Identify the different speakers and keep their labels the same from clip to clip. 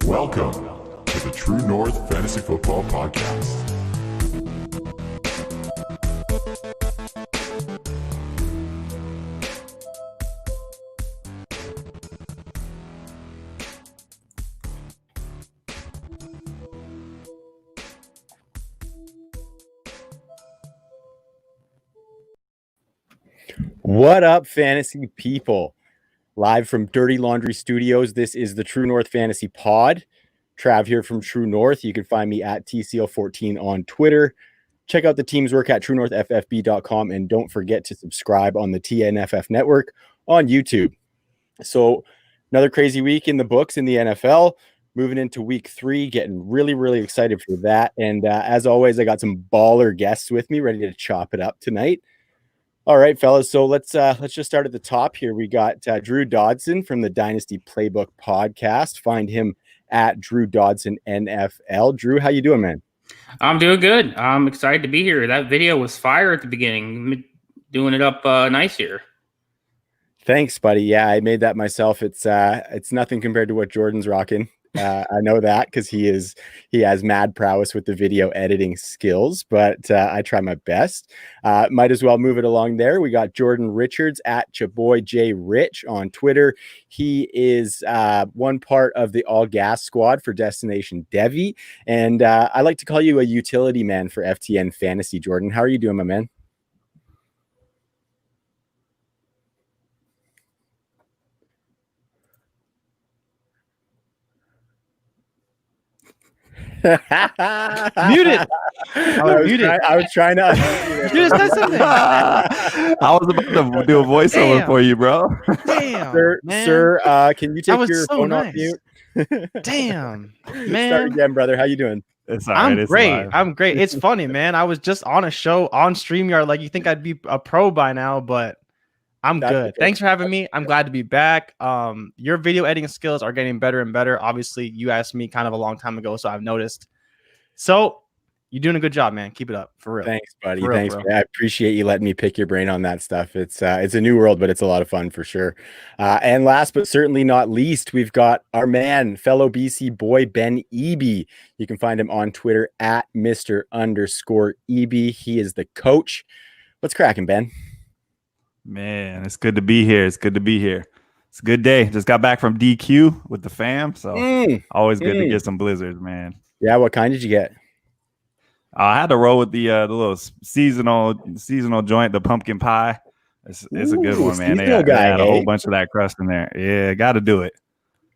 Speaker 1: Welcome to the True North Fantasy Football Podcast.
Speaker 2: What up, fantasy people? Live from Dirty Laundry Studios, this is the True North Fantasy Pod. Trav here from True North. You can find me at TCL14 on Twitter. Check out the team's work at TrueNorthFFB.com, and don't forget to subscribe on the TNFF network on YouTube. So another crazy week in the books in the NFL. Moving into week 3, getting really excited for that. And as always, I got some baller guests with me ready to chop it up tonight. All right, fellas. So let's just start at the top here. We got Drew Dodson from the Dynasty Playbook Podcast. Find him at Drew Dodson NFL. Drew, how you doing, man?
Speaker 3: I'm doing good. I'm excited to be here. That video was fire at the beginning. Doing it up nice here.
Speaker 2: Thanks, buddy. Yeah, I made that myself. It's nothing compared to what Jordan's rocking. I know that because he has mad prowess with the video editing skills, but I try my best. Might as well move it along there. We got Jordan Richards at Chaboy J Rich on Twitter. He is one part of the All Gas squad for Destination Devy, and I like to call you a utility man for FTN Fantasy. Jordan, how are you doing, my man?
Speaker 4: Muted.
Speaker 2: I was trying to.
Speaker 4: You just said something.
Speaker 5: I was about to do a voiceover for you, bro.
Speaker 4: Damn,
Speaker 2: sir, can you take your
Speaker 4: so
Speaker 2: phone
Speaker 4: nice.
Speaker 2: off mute?
Speaker 4: Damn, man.
Speaker 2: Start again, brother. How you doing?
Speaker 5: It's all right.
Speaker 4: I'm great. I'm great. It's funny, man. I was just on a show on StreamYard. Like, you think I'd be a pro by now, but I'm good. Thanks for having me. I'm glad to be back. Your video editing skills are getting better and better. Obviously, you asked me kind of a long time ago, so I've noticed. So you're doing a good job, man. Keep it up, for real.
Speaker 2: Thanks, buddy.
Speaker 4: For real,
Speaker 2: Thanks.
Speaker 4: bro.
Speaker 2: I appreciate you letting me pick your brain on that stuff. It's a new world, but it's a lot of fun for sure. And last but certainly not least, we've got our man, fellow BC boy, Ben Eby. You can find him on Twitter at Mr_Eby. He is the coach. What's cracking, Ben?
Speaker 5: Man, it's good to be here. It's a good day. Just got back from DQ with the fam, so always good to get some blizzards, man.
Speaker 2: Yeah, what kind did you get?
Speaker 5: I had to roll with the little seasonal joint, the pumpkin pie. It's a good one, man. They had a whole bunch of that crust in there. Yeah, got to do it.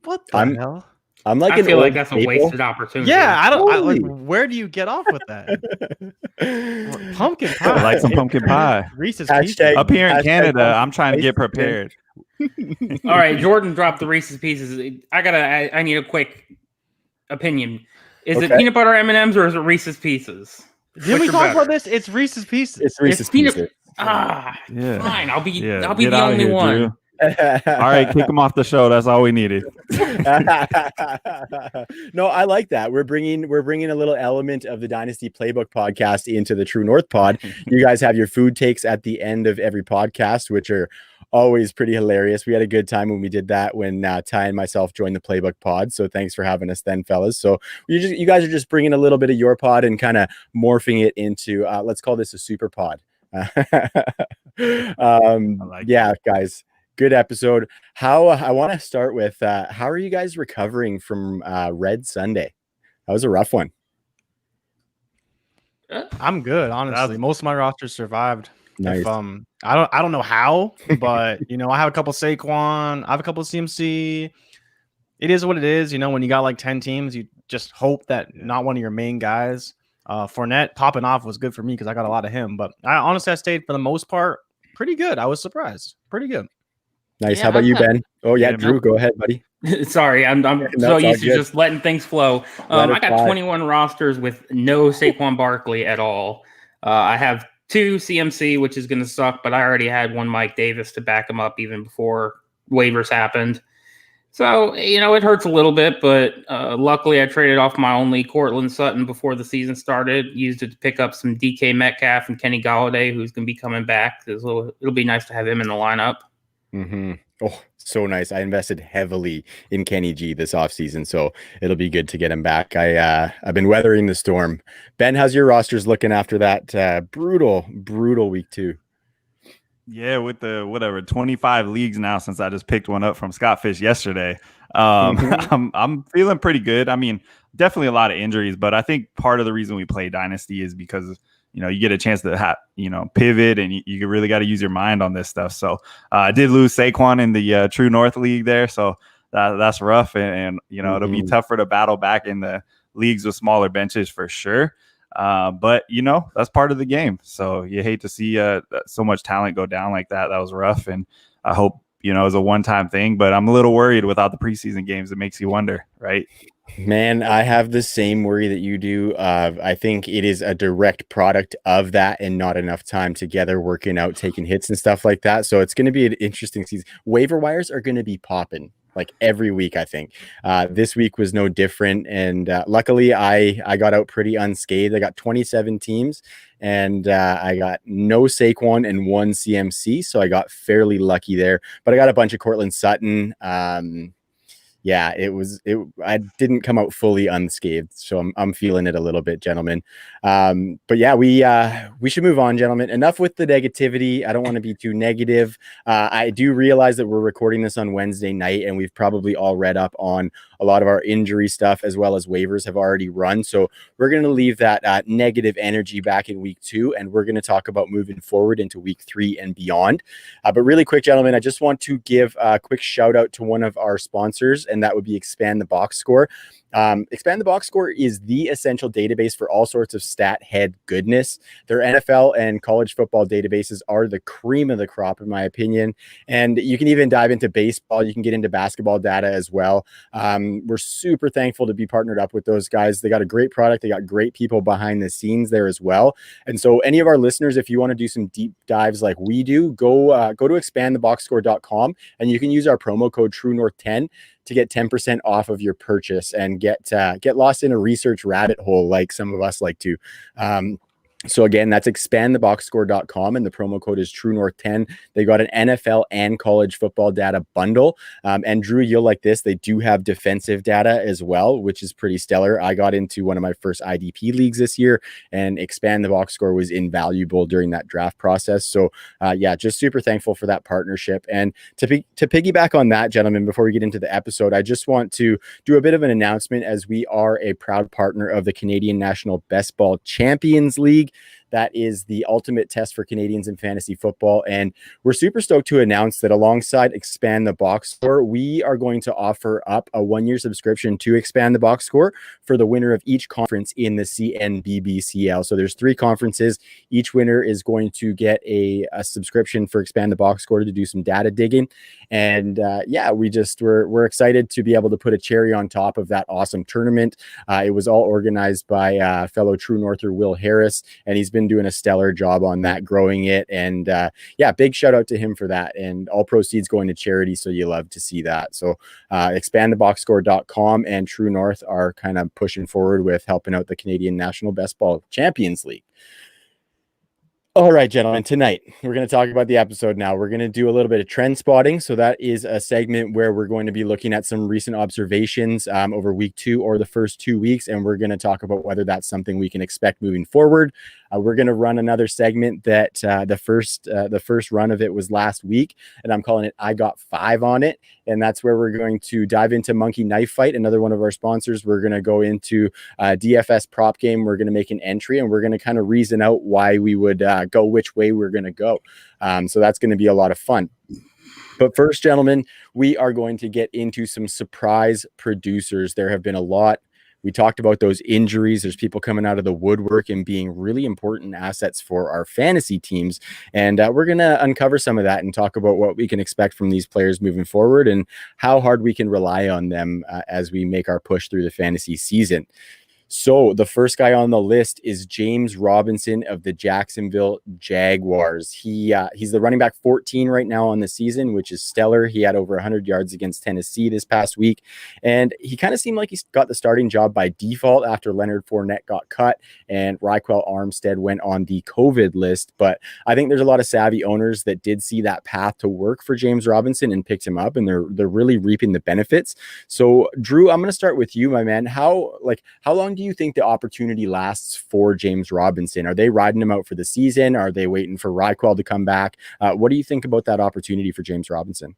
Speaker 4: What the hell?
Speaker 2: I'm like,
Speaker 3: I feel like that's a wasted opportunity.
Speaker 4: Yeah, I where do you get off with that? Pumpkin pie.
Speaker 5: I like some pumpkin pie.
Speaker 4: Reese's
Speaker 2: Hashtag-
Speaker 5: Up here in
Speaker 2: hashtag
Speaker 5: Canada, I'm trying to get prepared.
Speaker 3: All right, Jordan dropped the Reese's Pieces. I need a quick opinion. Is it peanut butter M&Ms or is it Reese's Pieces?
Speaker 4: Did we talk about this? It's Reese's Pieces.
Speaker 2: It's Reese's Pieces.
Speaker 3: Yeah. Fine. I'll be
Speaker 5: Get
Speaker 3: the
Speaker 5: out of
Speaker 3: only
Speaker 5: here,
Speaker 3: one.
Speaker 5: Drew. All right, kick him off the show. That's all we needed.
Speaker 2: No, I like that. We're bringing a little element of the Dynasty Playbook Podcast into the True North Pod. You guys have your food takes at the end of every podcast, which are always pretty hilarious. We had a good time when we did that when Ty and myself joined the Playbook Pod. So thanks for having us then, fellas. So you guys are just bringing a little bit of your pod and kind of morphing it into let's call this a super pod. Yeah, guys. Good episode. I want to start with how are you guys recovering from Red Sunday? That was a rough one.
Speaker 4: I'm good, honestly. Most of my rosters survived.
Speaker 2: Nice.
Speaker 4: If, I don't know how, but I have a couple Saquon, I have a couple CMC. It is what it is. When you got like 10 teams, you just hope that not one of your main guys. Fournette popping off was good for me because I got a lot of him. But I stayed for the most part pretty good. I was surprised. Pretty good.
Speaker 2: Nice. How about you, Ben? Oh yeah, Drew,
Speaker 3: man.
Speaker 2: Go ahead, buddy.
Speaker 3: Sorry, I'm so used to just letting things flow. I got
Speaker 2: fly.
Speaker 3: 21 rosters with no Saquon Barkley at all. I have 2 CMC, which is going to suck, but I already had one Mike Davis to back him up even before waivers happened. So, it hurts a little bit, but luckily I traded off my only Cortland Sutton before the season started, used it to pick up some DK Metcalf and Kenny Golladay, who's going to be coming back. It'll be nice to have him in the lineup.
Speaker 2: Mm-hmm. Oh, so nice. I invested heavily in Kenny G this offseason, so it'll be good to get him back. I've been weathering the storm. Ben, how's your rosters looking after that brutal week 2?
Speaker 5: Yeah, with the 25 leagues now since I just picked one up from Scott Fish yesterday. I'm feeling pretty good. I mean, definitely a lot of injuries, but I think part of the reason we play Dynasty is because you get a chance to pivot, and you really got to use your mind on this stuff. So I did lose Saquon in the True North League there, so that's rough, and it'll be tougher to battle back in the leagues with smaller benches for sure. But that's part of the game. So you hate to see so much talent go down like that. That was rough, and I hope it was a one-time thing. But I'm a little worried without the preseason games. It makes you wonder, right?
Speaker 2: Man, I have the same worry that you do. I think it is a direct product of that and not enough time together working out, taking hits and stuff like that. So it's going to be an interesting season. Waiver wires are going to be popping like every week, I think. This week was no different. And luckily, I got out pretty unscathed. I got 27 teams, and I got no Saquon and 1 CMC. So I got fairly lucky there. But I got a bunch of Cortland Sutton. Yeah, I didn't come out fully unscathed, so I'm feeling it a little bit, gentlemen. But yeah, we should move on, gentlemen. Enough with the negativity. I don't want to be too negative. I do realize that we're recording this on Wednesday night, and we've probably all read up on a lot of our injury stuff, as well as waivers have already run. So we're going to leave that negative energy back in week 2, and we're going to talk about moving forward into week 3 and beyond. But really quick, gentlemen, I just want to give a quick shout out to one of our sponsors, and that would be Expand the Box Score. Expand the Box Score is the essential database for all sorts of stat head goodness. Their NFL and college football databases are the cream of the crop, in my opinion. And you can even dive into baseball. You can get into basketball data as well. We're super thankful to be partnered up with those guys. They got a great product. They got great people behind the scenes there as well. And so any of our listeners, if you want to do some deep dives like we do, go to expandtheboxscore.com, and you can use our promo code TrueNorth10 to get 10% off of your purchase and get lost in a research rabbit hole like some of us like to. So again, that's expandtheboxscore.com, and the promo code is TrueNorth10. They got an NFL and college football data bundle. And Drew, you'll like this. They do have defensive data as well, which is pretty stellar. I got into one of my first IDP leagues this year, and Expand the Box Score was invaluable during that draft process. So yeah, just super thankful for that partnership. And to piggyback on that, gentlemen, before we get into the episode, I just want to do a bit of an announcement, as we are a proud partner of the Canadian National Best Ball Champions League. That is the ultimate test for Canadians in fantasy football. And we're super stoked to announce that alongside Expand the Box Score, we are going to offer up a 1-year subscription to Expand the Box Score for the winner of each conference in the CNBBCL. So there's 3 conferences. Each winner is going to get a subscription for Expand the Box Score to do some data digging. And yeah, we're excited to be able to put a cherry on top of that awesome tournament. It was all organized by fellow True Norther Will Harris, and he's been doing a stellar job on that, growing it. And yeah, big shout out to him for that. And all proceeds going to charity, so you love to see that. So expandtheboxscore.com and True North are kind of pushing forward with helping out the Canadian National Best Ball Champions League. All right, gentlemen, tonight we're going to talk about the episode now. We're going to do a little bit of trend spotting. So that is a segment where we're going to be looking at some recent observations over week 2 or the first 2 weeks. And we're going to talk about whether that's something we can expect moving forward. We're going to run another segment that the first run of it was last week, and I'm calling it I Got 5 on it. And that's where we're going to dive into Monkey Knife Fight, another one of our sponsors. We're going to go into DFS prop game. We're going to make an entry, and we're going to kind of reason out why we would go which way we're going to go. So that's going to be a lot of fun. But first, gentlemen, we are going to get into some surprise producers. There have been a lot. We talked about those injuries. There's people coming out of the woodwork and being really important assets for our fantasy teams. And we're going to uncover some of that and talk about what we can expect from these players moving forward and how hard we can rely on them as we make our push through the fantasy season. So the first guy on the list is James Robinson of the Jacksonville Jaguars. He's the running back 14 right now on the season, which is stellar. He had over 100 yards against Tennessee this past week, and he kind of seemed like he's got the starting job by default after Leonard Fournette got cut and Raquel Armstead went on the COVID list. But I think there's a lot of savvy owners that did see that path to work for James Robinson and picked him up, and they're really reaping the benefits. So Drew, I'm going to start with you, my man. How long do you think the opportunity lasts for James Robinson? Are they riding him out for the season? Are they waiting for Raquel to come back? What do you think about that opportunity for James Robinson?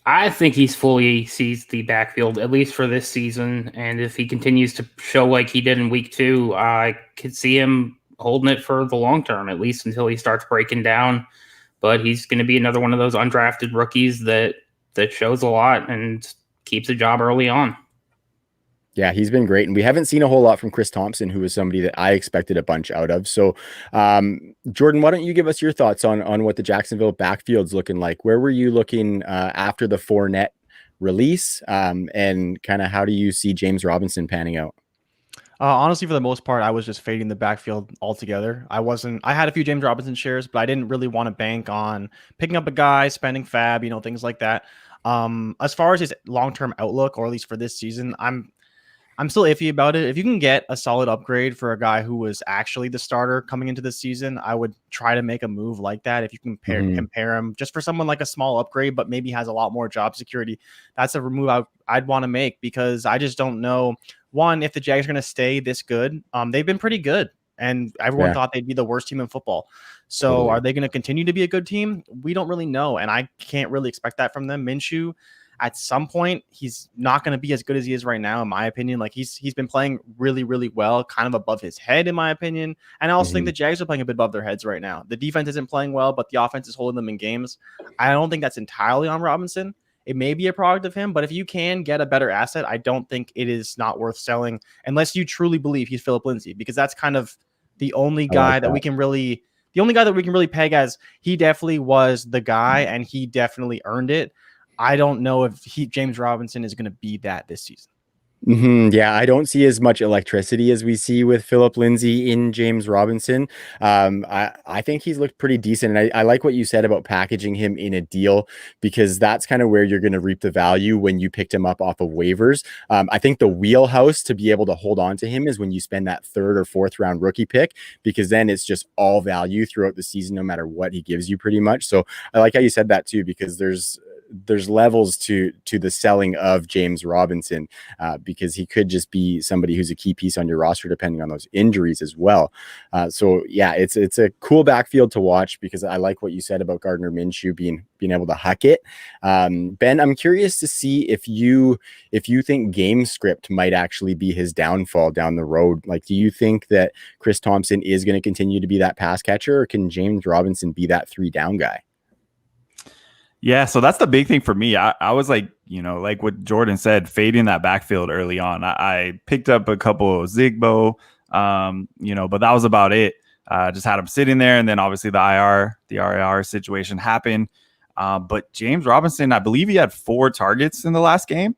Speaker 3: I think he's fully seized the backfield, at least for this season. And if he continues to show like he did in week 2, I could see him holding it for the long term, at least until he starts breaking down. But he's going to be another one of those undrafted rookies that shows a lot and keeps a job early on.
Speaker 2: Yeah, he's been great. And we haven't seen a whole lot from Chris Thompson, who was somebody that I expected a bunch out of. So, Jordan, why don't you give us your thoughts on what the Jacksonville backfield's looking like? Where were you looking after the Fournette release? And kind of how do you see James Robinson panning out?
Speaker 4: Honestly, for the most part, I was just fading the backfield altogether. I had a few James Robinson shares, but I didn't really want to bank on picking up a guy, spending fab, things like that. As far as his long-term outlook, or at least for this season, I'm still iffy about it. If you can get a solid upgrade for a guy who was actually the starter coming into the season, I would try to make a move like that. If you can compare him just for someone like a small upgrade, but maybe has a lot more job security, that's a move I'd want to make, because I just don't know, one, if the Jags are going to stay this good. They've been pretty good, and everyone thought they'd be the worst team in football. So are they going to continue to be a good team? We don't really know, and I can't really expect that from them. Minshew, at some point, he's not going to be as good as he is right now, in my opinion. Like he's been playing really, really well, kind of above his head, in my opinion. And I also think the Jags are playing a bit above their heads right now. The defense isn't playing well, but the offense is holding them in games. I don't think that's entirely on Robinson. It may be a product of him, but if you can get a better asset, I don't think it is not worth selling unless you truly believe he's Phillip Lindsay, because that's kind of the only guy that we can really peg as he definitely was the guy and he definitely earned it. I don't know if James Robinson is going to be that this season.
Speaker 2: Yeah, I don't see as much electricity as we see with Phillip Lindsay in James Robinson. I think he's looked pretty decent. And I like what you said about packaging him in a deal, because that's kind of where you're going to reap the value when you picked him up off of waivers. I think the wheelhouse to be able to hold on to him is when you spend that 3rd or 4th round rookie pick, because then it's just all value throughout the season, no matter what he gives you pretty much. So I like how you said that too, because there's levels to the selling of James Robinson, because he could just be somebody who's a key piece on your roster depending on those injuries as well. So yeah, it's a cool backfield to watch, because I like what you said about Gardner Minshew being able to huck it. Ben, I'm curious to see if you think game script might actually be his downfall down the road. Like, do you think that Chris Thompson is going to continue to be that pass catcher, or can James Robinson be that 3-down guy?
Speaker 5: Yeah, so that's the big thing for me. I was like, like what Jordan said, fading that backfield early on. I picked up a couple of Zigbo, but that was about it. Just had him sitting there, and then obviously the IR situation happened. But James Robinson, I believe he had 4 targets in the last game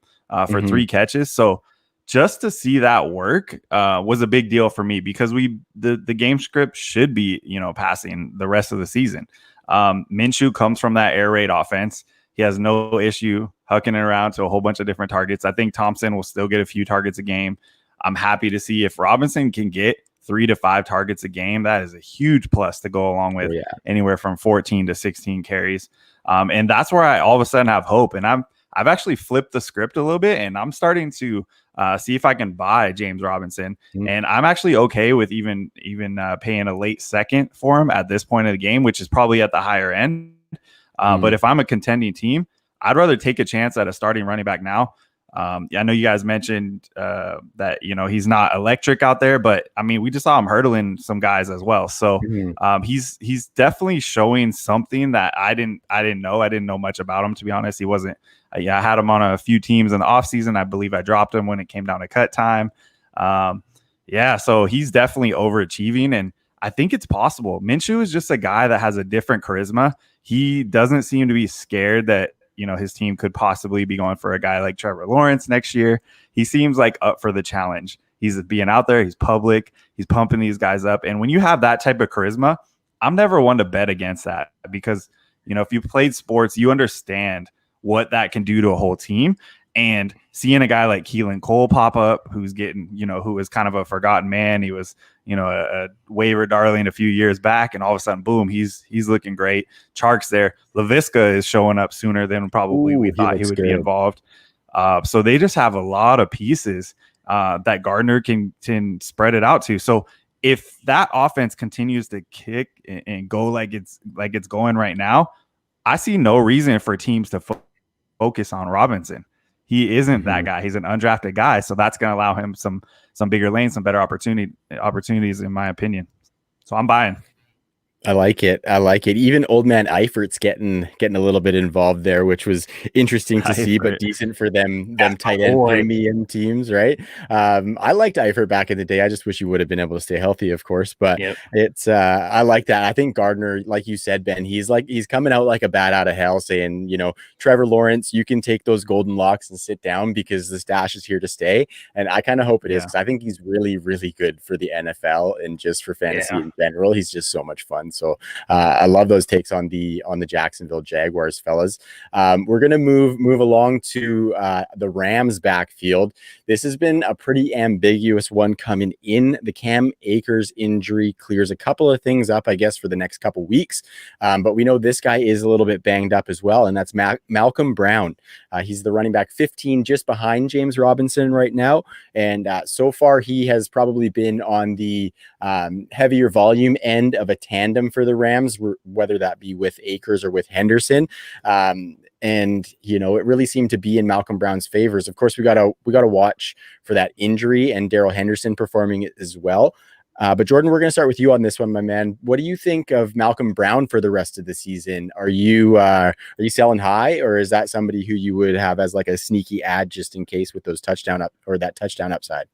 Speaker 5: for 3 catches. So just to see that work was a big deal for me, because the game script should be, passing the rest of the season. Minshew comes from that air raid offense. He has no issue hucking it around to a whole bunch of different targets. I think Thompson will still get a few targets a game. I'm happy to see if Robinson can get 3 to 5 targets a game. That is a huge plus to go along with anywhere from 14 to 16 carries. And that's where I all of a sudden have hope. And I've actually flipped the script a little bit, and I'm starting to see if I can buy James Robinson. And I'm actually okay with even paying a late second for him at this point of the game, which is probably at the higher end. But if I'm a contending team, I'd rather take a chance at a starting running back now. I know you guys mentioned that, he's not electric out there, but I mean, we just saw him hurdling some guys as well. So he's definitely showing something that I didn't know. I didn't know much about him, to be honest. He wasn't. I had him on a few teams in the offseason. I believe I dropped him when it came down to cut time. So he's definitely overachieving, and I think it's possible. Minshew is just a guy that has a different charisma. He doesn't seem to be scared that his team could possibly be going for a guy like Trevor Lawrence next year. He seems like up for the challenge. He's being out there. He's public. He's pumping these guys up. And when you have that type of charisma, I'm never one to bet against that because, if you played sports, you understand what that can do to a whole team. And seeing a guy like Keelan Cole pop up, who's getting, who was kind of a forgotten man. He was, a waiver darling a few years back, and all of a sudden, boom, he's looking great. Chark's there. LaVisca is showing up sooner than probably we thought he would be involved. So they just have a lot of pieces that Gardner can spread it out to. So if that offense continues to kick and go like it's going right now, I see no reason for teams to focus on Robinson. He isn't that guy. He's an undrafted guy, so that's going to allow him some bigger lanes, some better opportunities, in my opinion. So I'm buying.
Speaker 2: I like it. Even old man Eifert's getting a little bit involved there, which was interesting to see, but decent for them tight end premium teams, right? I liked Eifert back in the day. I just wish he would have been able to stay healthy, of course. But it's I like that. I think Gardner, like you said, Ben, he's coming out like a bat out of hell, saying, Trevor Lawrence, you can take those golden locks and sit down because the stash is here to stay. And I kind of hope it is, because I think he's really, really good for the NFL and just for fantasy in general. He's just so much fun. So I love those takes on the Jacksonville Jaguars, fellas. We're going to move along to the Rams backfield. This has been a pretty ambiguous one coming in. The Cam Akers injury clears a couple of things up, I guess, for the next couple weeks. But we know this guy is a little bit banged up as well, and that's Malcolm Brown. He's the running back 15, just behind James Robinson right now. And so far, he has probably been on the heavier volume end of a tandem for the Rams, whether that be with Akers or with Henderson. And it really seemed to be in Malcolm Brown's favors. Of course, we gotta watch for that injury and Darrell Henderson performing it as well. But Jordan, we're gonna start with you on this one, my man. What do you think of Malcolm Brown for the rest of the season? Are you selling high, or is that somebody who you would have as like a sneaky ad just in case with those touchdown upside?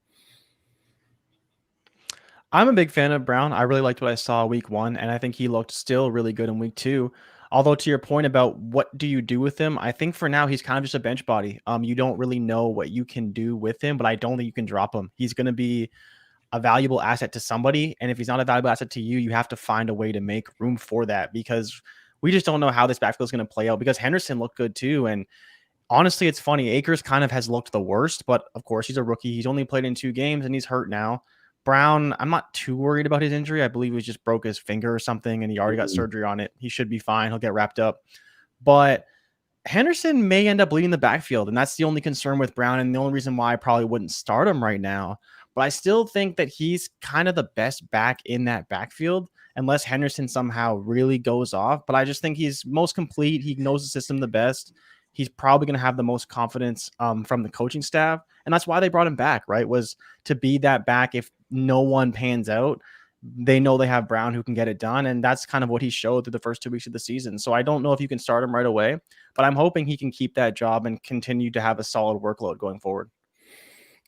Speaker 4: I'm a big fan of Brown. I really liked what I saw week 1, and I think he looked still really good in week 2. Although to your point about what do you do with him, I think for now he's kind of just a bench body. You don't really know what you can do with him, but I don't think you can drop him. He's going to be a valuable asset to somebody, and if he's not a valuable asset to you, you have to find a way to make room for that, because we just don't know how this backfield is going to play out, because Henderson looked good too. And honestly, it's funny. Akers kind of has looked the worst, but of course he's a rookie. He's only played in 2 games and he's hurt now. Brown, I'm not too worried about his injury. I believe he just broke his finger or something, and he already got surgery on it. He should be fine. He'll get wrapped up. But Henderson may end up leading the backfield, and that's the only concern with Brown, and the only reason why I probably wouldn't start him right now. But I still think that he's kind of the best back in that backfield, unless Henderson somehow really goes off. But I just think he's most complete. He knows the system the best. He's probably going to have the most confidence from the coaching staff. And that's why they brought him back, right? Was to be that back. If no one pans out, they know they have Brown who can get it done. And that's kind of what he showed through the first 2 weeks of the season. So I don't know if you can start him right away, but I'm hoping he can keep that job and continue to have a solid workload going forward.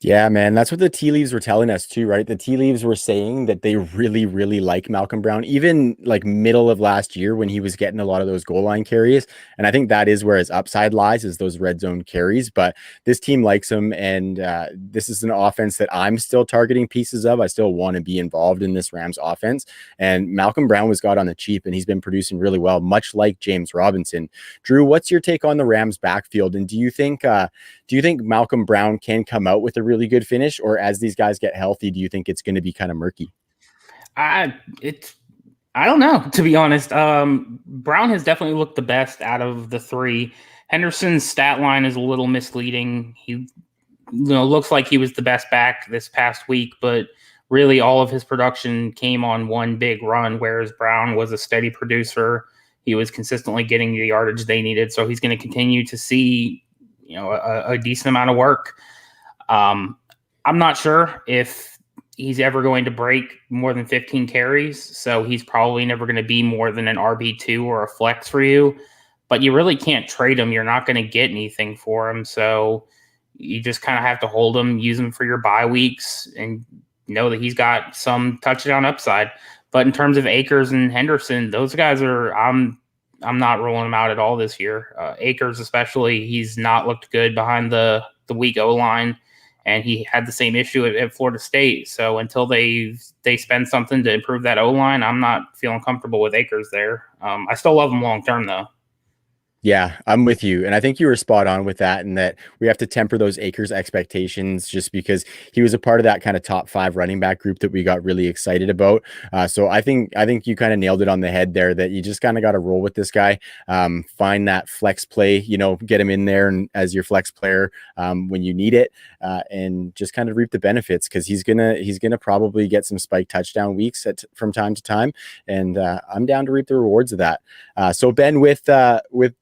Speaker 2: Yeah, man, that's what the tea leaves were telling us too, right? The tea leaves were saying that they really, really like Malcolm Brown, even like middle of last year when he was getting a lot of those goal line carries. And I think that is where his upside lies, is those red zone carries. But this team likes him, and this is an offense that I'm still targeting pieces of. I still want to be involved in this Rams offense. And Malcolm Brown was got on the cheap, and he's been producing really well, much like James Robinson. Drew, what's your take on the Rams backfield? And do you think Malcolm Brown can come out with a really good finish, or as these guys get healthy, do you think it's going to be kind of murky?
Speaker 3: I don't know, to be honest. Brown has definitely looked the best out of the 3. Henderson's stat line is a little misleading. He looks like he was the best back this past week, but really all of his production came on one big run, whereas Brown was a steady producer. He was consistently getting the yardage they needed, so he's going to continue to see a decent amount of work. I'm not sure if he's ever going to break more than 15 carries, so he's probably never going to be more than an RB2 or a flex for you, but you really can't trade him. You're not going to get anything for him, so you just kind of have to hold him, use him for your bye weeks, and know that he's got some touchdown upside. But in terms of Akers and Henderson, those guys I'm not rolling them out at all this year. Akers especially, he's not looked good behind the weak O-line. and he had the same issue at Florida State. So until they spend something to improve that O-line, I'm not feeling comfortable with Akers there. I still love him long term, though.
Speaker 2: Yeah, I'm with you. And I think you were spot on with that, and that we have to temper those Akers expectations just because he was a part of that kind of top 5 running back group that we got really excited about. So I think you kind of nailed it on the head there, that you just kind of got to roll with this guy, find that flex play, get him in there and as your flex player when you need it, and just kind of reap the benefits, because he's gonna probably get some spike touchdown weeks from time to time, and I'm down to reap the rewards of that. So Ben, with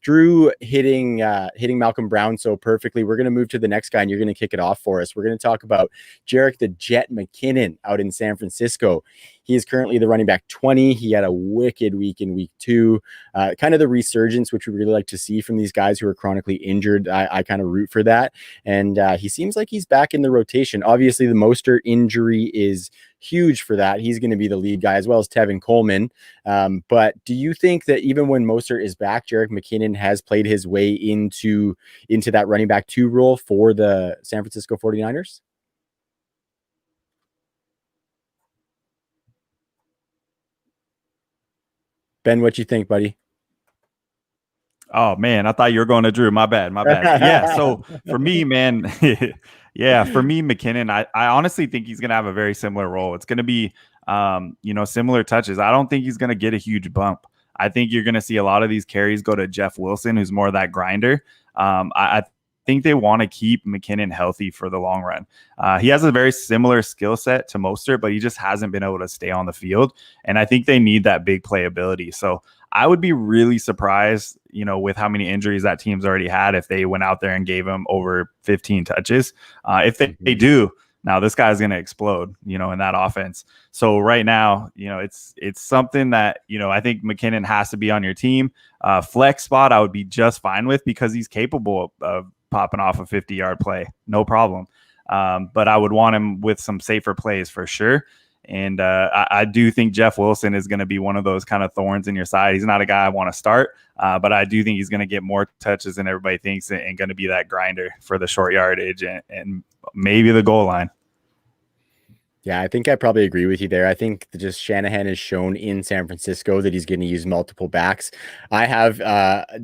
Speaker 2: Drew hitting Malcolm Brown so perfectly, we're going to move to the next guy, and you're going to kick it off for us. We're going to talk about Jerick the Jet McKinnon out in San Francisco. He is currently the running back 20. He had a wicked week in week 2, kind of the resurgence, which we really like to see from these guys who are chronically injured. I kind of root for that. And he seems like he's back in the rotation. Obviously, the Mostert injury is huge for that. He's going to be the lead guy, as well as Tevin Coleman. But do you think that even when Mostert is back, Jerick McKinnon has played his way into that running back 2 role for the San Francisco 49ers? Ben, what you think, buddy?
Speaker 5: Oh man, I thought you were going to Drew. My bad. Yeah. So for me, man, McKinnon, I honestly think he's going to have a very similar role. It's going to be, similar touches. I don't think he's going to get a huge bump. I think you're going to see a lot of these carries go to Jeff Wilson, who's more of that grinder. I think they want to keep McKinnon healthy for the long run. He has a very similar skill set to Mostert, but he just hasn't been able to stay on the field. And I think they need that big playability. So I would be really surprised, with how many injuries that team's already had, if they went out there and gave him over 15 touches. If they do, now this guy's going to explode, in that offense. So right now, it's something that, I think McKinnon has to be on your team. Flex spot, I would be just fine with, because he's capable of popping off a 50-yard play, no problem. But I would want him with some safer plays for sure. And I do think Jeff Wilson is going to be one of those kind of thorns in your side. He's not a guy I want to start, but I do think he's going to get more touches than everybody thinks, and going to be that grinder for the short yardage and maybe the goal line.
Speaker 2: Yeah, I think I probably agree with you there. I think just Shanahan has shown in San Francisco that he's going to use multiple backs. I have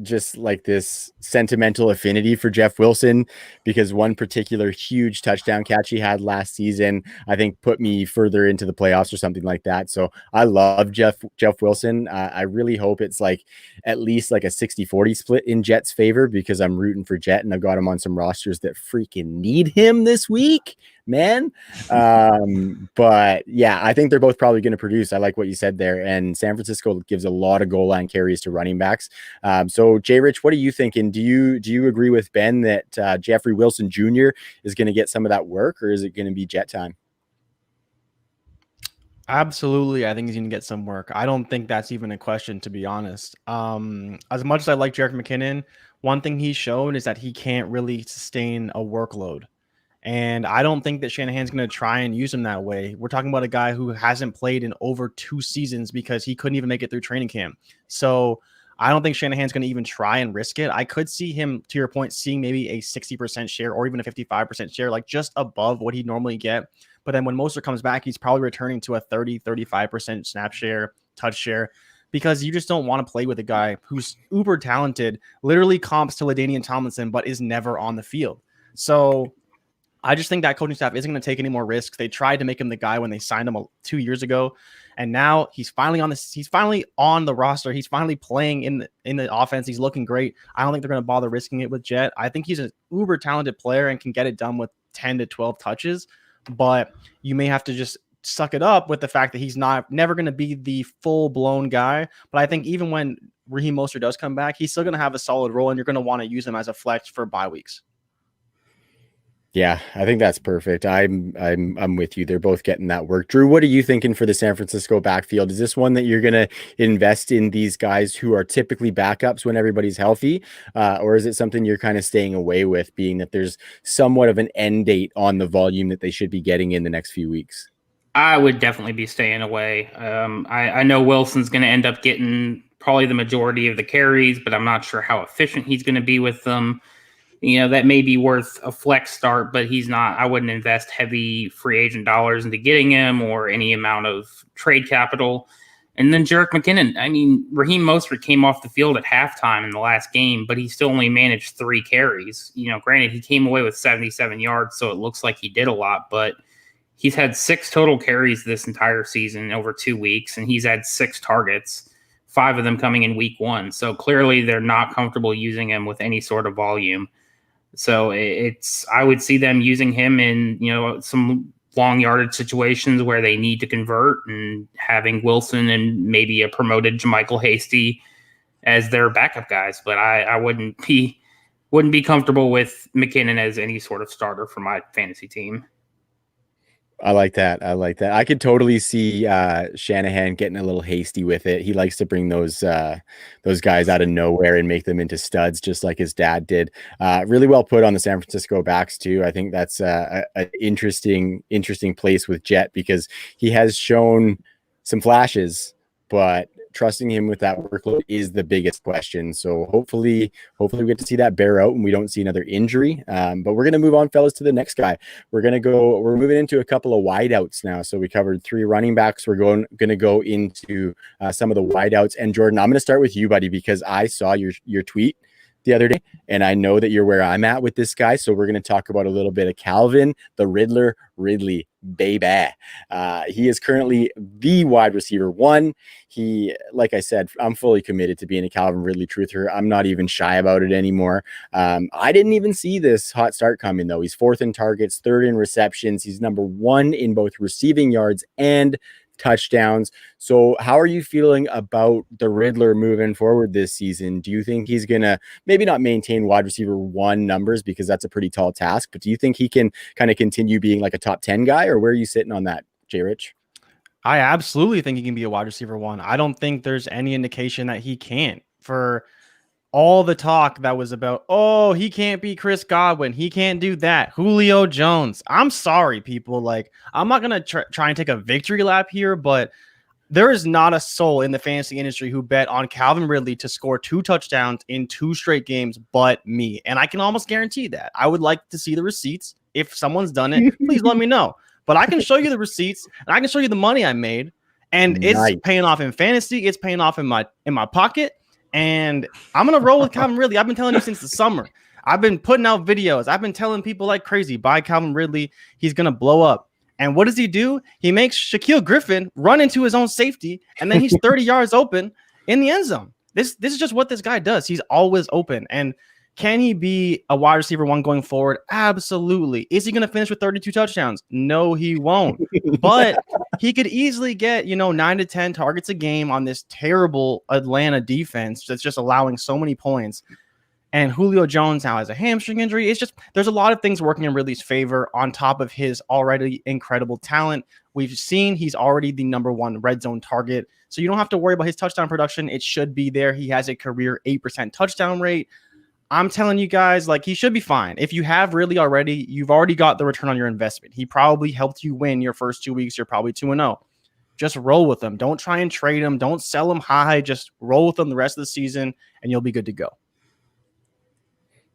Speaker 2: just like this sentimental affinity for Jeff Wilson, because one particular huge touchdown catch he had last season, I think, put me further into the playoffs or something like that. So I love Jeff Wilson. I really hope it's like at least like a 60-40 split in Jets' favor, because I'm rooting for Jet, and I've got him on some rosters that freaking need him this week, man. But yeah, I think they're both probably going to produce. I like what you said there. And San Francisco gives a lot of goal line carries to running backs. So Jay Rich, what are you thinking? Do you agree with Ben that Jeffrey Wilson Jr. is going to get some of that work, or is it going to be Jet time?
Speaker 4: Absolutely. I think he's going to get some work. I don't think that's even a question, to be honest. As much as I like Jerick McKinnon, one thing he's shown is that he can't really sustain a workload. And I don't think that Shanahan's going to try and use him that way. We're talking about a guy who hasn't played in over 2 seasons because he couldn't even make it through training camp. So I don't think Shanahan's going to even try and risk it. I could see him, to your point, seeing maybe a 60% share or even a 55% share, like just above what he'd normally get. But then when Mostert comes back, he's probably returning to a 30-35% snap share, touch share, because you just don't want to play with a guy who's uber talented, literally comps to LaDainian Tomlinson, but is never on the field. So I just think that coaching staff isn't going to take any more risks. They tried to make him the guy when they signed him 2 years ago, and now he's finally on this. He's finally on the roster. He's finally playing in the offense. He's looking great. I don't think they're going to bother risking it with Jet. I think he's an uber talented player and can get it done with 10 to 12 touches, but you may have to just suck it up with the fact that he's never going to be the full blown guy. But I think even when Raheem Mostert does come back, he's still going to have a solid role, and you're going to want to use him as a flex for bye weeks.
Speaker 2: Yeah, I think that's perfect. I'm with you. They're both getting that work. Drew, what are you thinking for the San Francisco backfield? Is this one that you're going to invest in these guys who are typically backups when everybody's healthy? Or is it something you're kind of staying away with, being that there's somewhat of an end date on the volume that they should be getting in the next few weeks?
Speaker 3: I would definitely be staying away. I know Wilson's going to end up getting probably the majority of the carries, but I'm not sure how efficient he's going to be with them. that may be worth a flex start, but he's not. I wouldn't invest heavy free agent dollars into getting him or any amount of trade capital. And then Jerick McKinnon. I mean, Raheem Mostert came off the field at halftime in the last game, but he still only managed 3 carries. Granted, he came away with 77 yards, so it looks like he did a lot, but he's had 6 total carries this entire season over 2 weeks, and he's had 6 targets, 5 of them coming in week 1. So clearly they're not comfortable using him with any sort of volume. So I would see them using him in, some long yardage situations where they need to convert, and having Wilson and maybe a promoted JaMychal Hasty as their backup guys. But I wouldn't be comfortable with McKinnon as any sort of starter for my fantasy team.
Speaker 2: I like that. I could totally see Shanahan getting a little hasty with it. He likes to bring those guys out of nowhere and make them into studs, just like his dad did. Really well put on the San Francisco backs too. I think that's an interesting place with Jet, because he has shown some flashes, but trusting him with that workload is the biggest question. So hopefully we get to see that bear out and we don't see another injury. But we're going to move on, fellas, to the next guy. We're moving into a couple of wideouts now. So we covered 3 running backs. We're going to go into some of the wideouts. And Jordan, I'm going to start with you, buddy, because I saw your tweet the other day, and I know that you're where I'm at with this guy. So we're going to talk about a little bit of Calvin, the Riddler, Ridley, baby. He is currently the wide receiver 1. He, like I said, I'm fully committed to being a Calvin Ridley truther. I'm not even shy about it anymore. I didn't even see this hot start coming, though. He's 4th in targets, 3rd in receptions. He's number 1 in both receiving yards and touchdowns. So how are you feeling about the Riddler moving forward this season? Do you think he's going to maybe not maintain wide receiver 1 numbers, because that's a pretty tall task, but do you think he can kind of continue being like a top 10 guy, or where are you sitting on that, J Rich?
Speaker 4: I absolutely think he can be a wide receiver 1. I don't think there's any indication that he can't. For all the talk that was about, oh, he can't be Chris Godwin, he can't do that, Julio Jones. I'm sorry, people. Like, I'm not going to try and take a victory lap here, but there is not a soul in the fantasy industry who bet on Calvin Ridley to score 2 touchdowns in 2 straight games but me. And I can almost guarantee that. I would like to see the receipts. If someone's done it, please let me know. But I can show you the receipts, and I can show you the money I made. And it's paying off in fantasy. It's paying off in my pocket. And I'm going to roll with Calvin Ridley. I've been telling you since the summer. I've been putting out videos. I've been telling people like crazy, buy Calvin Ridley. He's going to blow up. And what does he do? He makes Shaquille Griffin run into his own safety, and then he's 30 yards open in the end zone. This is just what this guy does. He's always open. And can he be a wide receiver 1 going forward? Absolutely. Is he going to finish with 32 touchdowns? No, he won't. But he could easily get, 9 to 10 targets a game on this terrible Atlanta defense that's just allowing so many points. And Julio Jones now has a hamstring injury. It's just, there's a lot of things working in Ridley's favor on top of his already incredible talent. We've seen he's already the number 1 red zone target. So you don't have to worry about his touchdown production. It should be there. He has a career 8% touchdown rate. I'm telling you guys, like, he should be fine. If you have Ridley already, you've already got the return on your investment. He probably helped you win your first 2 weeks. You're probably 2-0. Just roll with him. Don't try and trade him. Don't sell him high. Just roll with him the rest of the season, and you'll be good to go.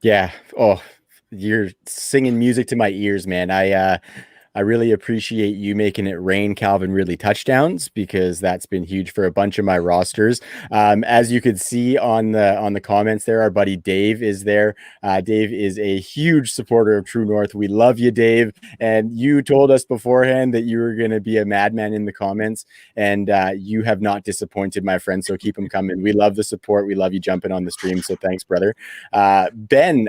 Speaker 2: Yeah. Oh, you're singing music to my ears, man. I really appreciate you making it rain Calvin Ridley touchdowns, because that's been huge for a bunch of my rosters. As you could see on the comments there, our buddy Dave is there. Dave is a huge supporter of True North. We love you, Dave. And you told us beforehand that you were going to be a madman in the comments, and you have not disappointed, my friend. So keep them coming. We love the support. We love you jumping on the stream. So thanks, brother. Ben,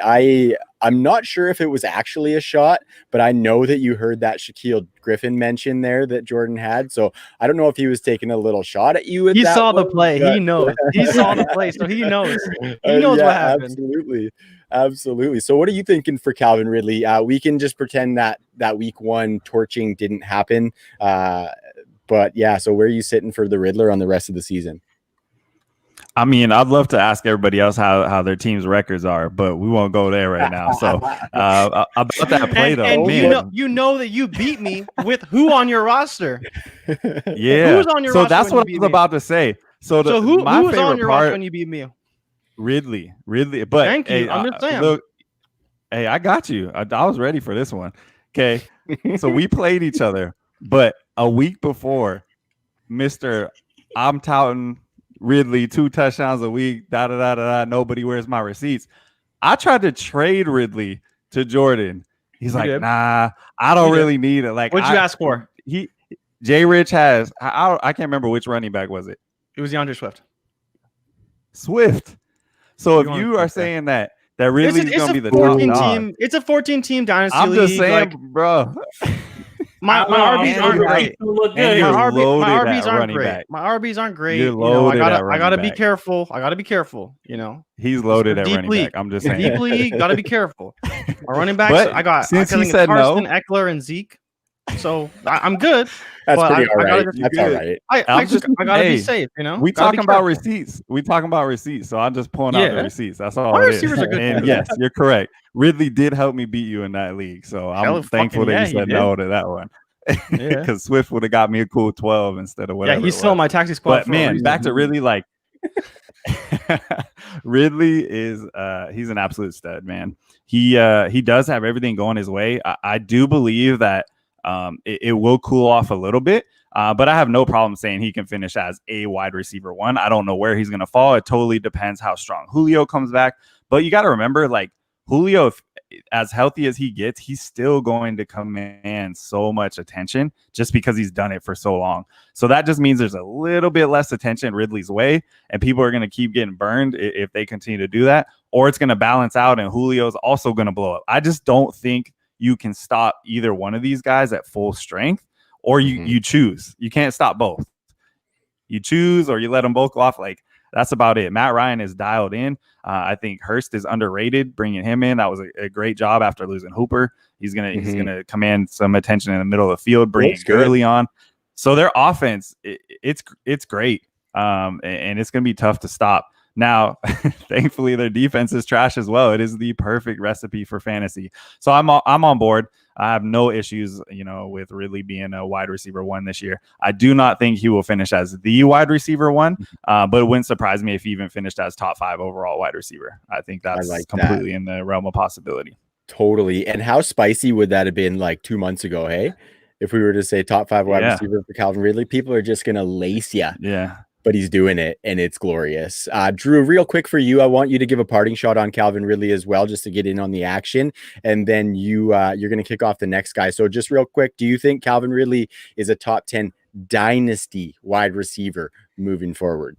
Speaker 2: I'm not sure if it was actually a shot, but I know that you heard that Shaquille Griffin mention there that Jordan had. So I don't know if he was taking a little shot at you.
Speaker 4: He saw the play. He knows. He saw the play, so he knows. He knows what happened.
Speaker 2: Absolutely. So what are you thinking for Calvin Ridley? We can just pretend that week 1 torching didn't happen. But yeah, so where are you sitting for the Riddler on the rest of the season?
Speaker 5: I mean, I'd love to ask everybody else how their team's records are, but we won't go there right now. So about that play, though,
Speaker 4: and you know that you beat me with who on your roster?
Speaker 5: Yeah.
Speaker 4: Who's on your roster?
Speaker 5: So that's what I was about to say. So
Speaker 4: who was on your roster when you beat me?
Speaker 5: Ridley. But
Speaker 4: thank you. I'm just saying.
Speaker 5: Hey, I got you. I was ready for this one. Okay. So we played each other, but a week before, Mr. I'm touting Ridley 2 touchdowns a week, nobody wears my receipts. I tried to trade Ridley to Jordan. He's like, nah, I don't really need it. Like,
Speaker 4: what'd you ask for?
Speaker 5: Jay Rich has, I can't remember which running back was it.
Speaker 4: It was DeAndre
Speaker 5: Swift. So if you are saying that Ridley's going to be the top dog.
Speaker 4: It's a 14-team dynasty
Speaker 5: league. I'm just saying,
Speaker 4: like,
Speaker 5: bro.
Speaker 4: My RBs aren't great. My RBs aren't great.
Speaker 5: Back.
Speaker 4: My RBs aren't great.
Speaker 5: You're loaded
Speaker 4: I gotta be careful.
Speaker 5: He's loaded at running back. I'm just saying.
Speaker 4: Deep league, gotta be careful. My running backs,
Speaker 5: but
Speaker 4: I got
Speaker 5: since he
Speaker 4: said
Speaker 5: Carson,
Speaker 4: no, Eckler, and Zeke. So I'm good.
Speaker 2: That's pretty all right. That's all right.
Speaker 4: I gotta be safe,
Speaker 5: We talking about receipts. So I'm just pulling out the receipts. That's all.
Speaker 4: My receivers are good.
Speaker 5: And yes, you're correct. Ridley did help me beat you in that league, so I'm thankful that you said no to that one. Because Swift would have got me a cool 12 instead of whatever.
Speaker 4: Yeah, he's still in my taxi squad.
Speaker 5: But man, back to Ridley, like Ridley is he's an absolute stud, man. He does have everything going his way. I do believe that it will cool off a little bit, but I have no problem saying he can finish as a wide receiver 1. I don't know where he's going to fall. It totally depends how strong Julio comes back. But you got to remember, like, Julio, as healthy as he gets, he's still going to command so much attention just because he's done it for so long. So that just means there's a little bit less attention Ridley's way, and people are going to keep getting burned if they continue to do that, or it's going to balance out and Julio's also going to blow up. I just don't think you can stop either one of these guys at full strength, or you choose. You can't stop both. You choose, or you let them both go off. Like, that's about it. Matt Ryan is dialed in. I think Hurst is underrated. Bringing him in, that was a great job after losing Hooper. He's gonna command some attention in the middle of the field. Bringing Gurley on, so their offense it's great, and it's gonna be tough to stop. Now, thankfully, their defense is trash as well. It is the perfect recipe for fantasy. So I'm on board. I have no issues, with Ridley being a wide receiver 1 this year. I do not think he will finish as the wide receiver 1, but it wouldn't surprise me if he even finished as top 5 overall wide receiver. I think that's completely in the realm of possibility.
Speaker 2: Totally. And how spicy would that have been like 2 months ago, hey? If we were to say top 5 wide receiver for Calvin Ridley, people are just going to lace you.
Speaker 5: Yeah.
Speaker 2: But he's doing it, and it's glorious. Drew, real quick for you, I want you to give a parting shot on Calvin Ridley as well, just to get in on the action, and then you're going to kick off the next guy. So just real quick, do you think Calvin Ridley is a top 10 dynasty wide receiver moving forward?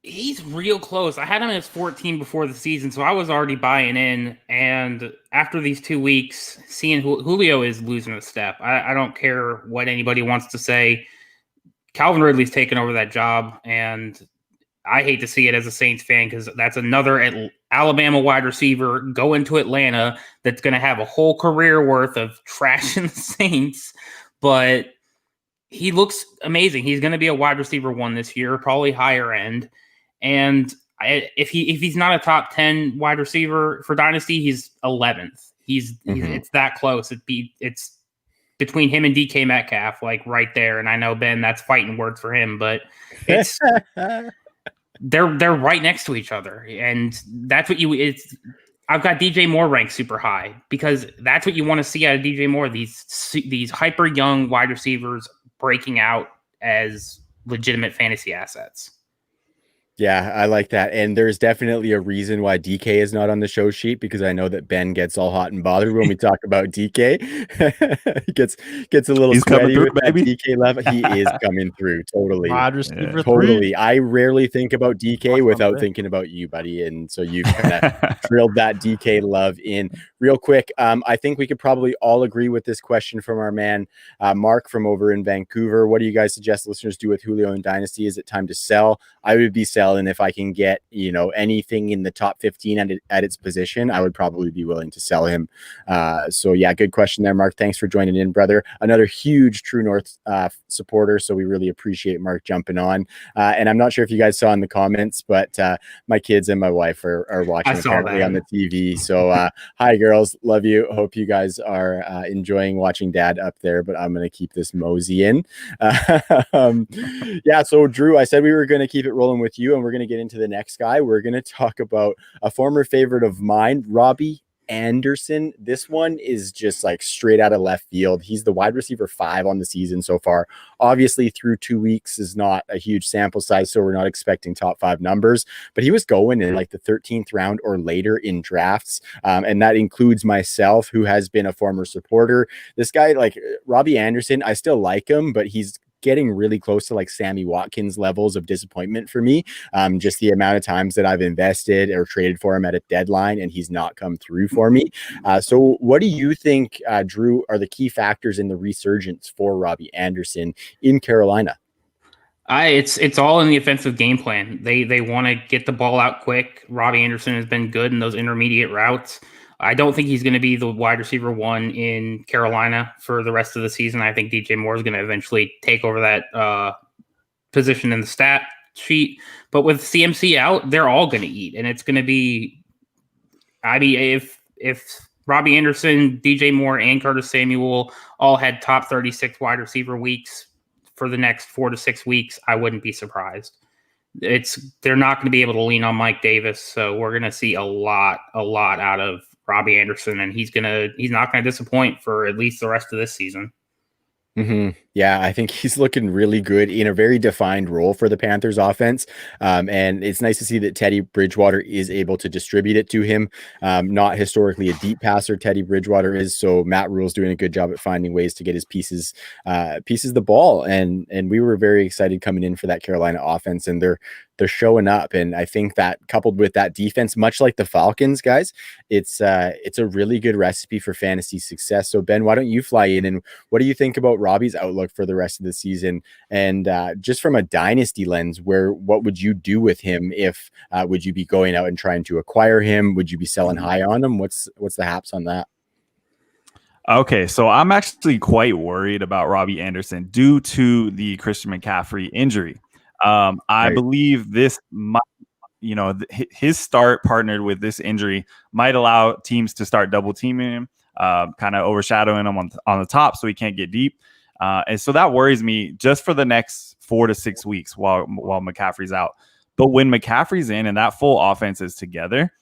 Speaker 3: He's real close. I had him as 14 before the season, so I was already buying in. And after these 2 weeks, seeing Julio is losing a step. I don't care what anybody wants to say. Calvin Ridley's taken over that job, and I hate to see it as a Saints fan because that's another Alabama wide receiver going to Atlanta that's going to have a whole career worth of trashing the Saints. But he looks amazing. He's going to be a wide receiver 1 this year, probably higher end. And if he's not a top 10 wide receiver for Dynasty, he's 11th. He's it's that close. It's between him and DK Metcalf, like right there. And I know, Ben, that's fighting words for him, but it's they're right next to each other. And that's what I've got DJ Moore ranked super high because that's what you want to see out of DJ Moore. These hyper young wide receivers breaking out as legitimate fantasy assets.
Speaker 2: Yeah, I like that. And there's definitely a reason why DK is not on the show sheet, because I know that Ben gets all hot and bothered when we talk about DK. He gets a little sweaty with that DK level. He is coming through. Totally. Totally. I rarely think about DK without thinking about you, buddy. And so you kind of drilled that DK love in real quick. I think we could probably all agree with this question from our man, Mark from over in Vancouver. What do you guys suggest listeners do with Julio in Dynasty? Is it time to sell? I would be selling. And if I can get, anything in the top 15 at its position, I would probably be willing to sell him. So yeah, good question there, Mark. Thanks for joining in, brother. Another huge True North supporter. So we really appreciate Mark jumping on. And I'm not sure if you guys saw in the comments, but my kids and my wife are watching apparently on the TV. So hi girls, love you. Hope you guys are enjoying watching Dad up there, but I'm going to keep this mosey in. Yeah. So Drew, I said we were going to keep it rolling with you, and we're going to get into the next guy. We're going to talk about a former favorite of mine, Robbie Anderson, this one is just like straight out of left field. He's the wide receiver 5 on the season so far. Obviously, through 2 weeks is not a huge sample size, so we're not expecting top 5 numbers, but he was going in like the 13th round or later in drafts. And that includes myself, who has been a former supporter. This guy, like Robbie Anderson, I still like him, but he's getting really close to like Sammy Watkins levels of disappointment for me. Just the amount of times that I've invested or traded for him at a deadline and he's not come through for me. So what do you think, Drew, are the key factors in the resurgence for Robbie Anderson in Carolina?
Speaker 3: It's all in the offensive game plan. They want to get the ball out quick. Robbie Anderson has been good in those intermediate routes. I don't think he's going to be the wide receiver 1 in Carolina for the rest of the season. I think DJ Moore is going to eventually take over that position in the stat sheet. But with CMC out, they're all going to eat. And it's going to be, I mean, if Robbie Anderson, DJ Moore, and Curtis Samuel all had top 36 wide receiver weeks for the next 4 to 6 weeks, I wouldn't be surprised. They're not going to be able to lean on Mike Davis. So we're going to see a lot out of Robbie Anderson, and he's not going to disappoint for at least the rest of this season.
Speaker 2: Mm-hmm. Yeah, I think he's looking really good in a very defined role for the Panthers offense. And it's nice to see that Teddy Bridgewater is able to distribute it to him. Not historically a deep passer, Teddy Bridgewater is. So Matt Rule's doing a good job at finding ways to get his pieces the ball. And we were very excited coming in for that Carolina offense, and they're showing up. And I think that coupled with that defense, much like the Falcons, guys, it's a really good recipe for fantasy success. So Ben, why don't you fly in, and what do you think about Robbie's outlook for the rest of the season? And just from a dynasty lens, what would you do with him? If would you be going out and trying to acquire him? Would you be selling high on him? What's the haps on that?
Speaker 5: Okay, so I'm actually quite worried about Robbie Anderson due to the Christian McCaffrey injury. I believe this might, his start partnered with this injury might allow teams to start double teaming him, kind of overshadowing him on the top so he can't get deep. And so that worries me just for the next 4 to 6 weeks while McCaffrey's out. But when McCaffrey's in and that full offense is together,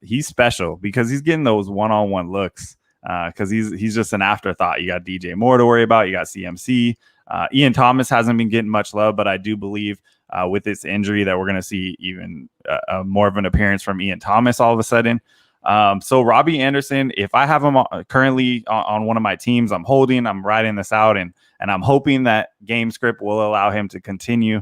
Speaker 5: he's special because he's getting those one-on-one looks because he's just an afterthought. You got DJ Moore to worry about. You got CMC. Ian Thomas hasn't been getting much love, but I do believe with this injury that we're going to see even more of an appearance from Ian Thomas all of a sudden. So Robbie Anderson, if I have him currently on one of my teams, I'm writing this out, and I'm hoping that game script will allow him to continue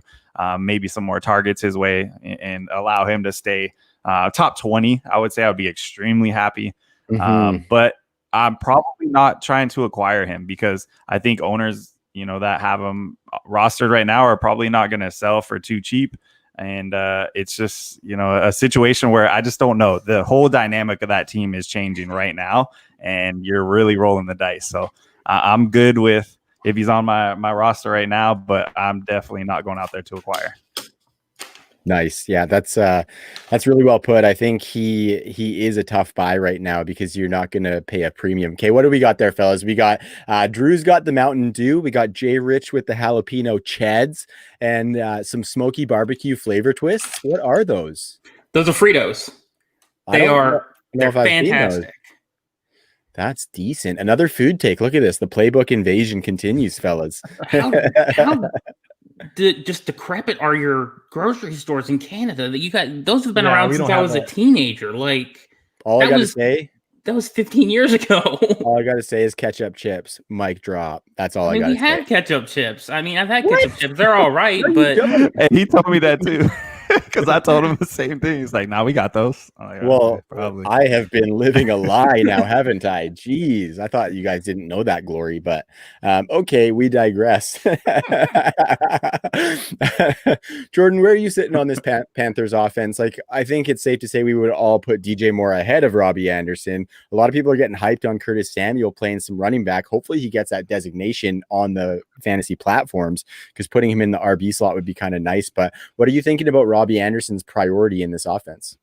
Speaker 5: maybe some more targets his way and allow him to stay top 20. I would say I would be extremely happy. Mm-hmm. But I'm probably not trying to acquire him because I think owners, that have him rostered right now are probably not going to sell for too cheap. And it's just, a situation where I just don't know. The whole dynamic of that team is changing right now, and you're really rolling the dice. So I'm good with if he's on my roster right now, but I'm definitely not going out there to acquire.
Speaker 2: Nice. Yeah, that's really well put. I think he is a tough buy right now because you're not going to pay a premium. Okay, what do we got there, fellas? We got Drew's got the Mountain Dew. We got Jay Rich with the jalapeno cheds and some smoky barbecue flavor twists. What are those?
Speaker 3: Those are Fritos. They're fantastic.
Speaker 2: That's decent. Another food take. Look at this. The playbook invasion continues, fellas.
Speaker 3: How just decrepit are your grocery stores in Canada that you got? Those have been around since I was a teenager. Like,
Speaker 2: all I gotta say,
Speaker 3: that was 15 years ago.
Speaker 2: All I gotta say is ketchup chips. Mic drop. That's all I gotta say.
Speaker 3: We had ketchup chips. I mean, I've had ketchup chips. They're all right, but
Speaker 5: hey, he told me that too. Because I told him the same thing. He's like, "Nah, we got those." Like,
Speaker 2: well, probably. I have been living a lie now, haven't I? Jeez, I thought you guys didn't know that glory, but okay, we digress. Jordan, where are you sitting on this Panthers offense? Like, I think it's safe to say we would all put DJ Moore ahead of Robbie Anderson. A lot of people are getting hyped on Curtis Samuel playing some running back. Hopefully, he gets that designation on the fantasy platforms because putting him in the RB slot would be kind of nice. But what are you thinking about Robbie Anderson's priority in this offense?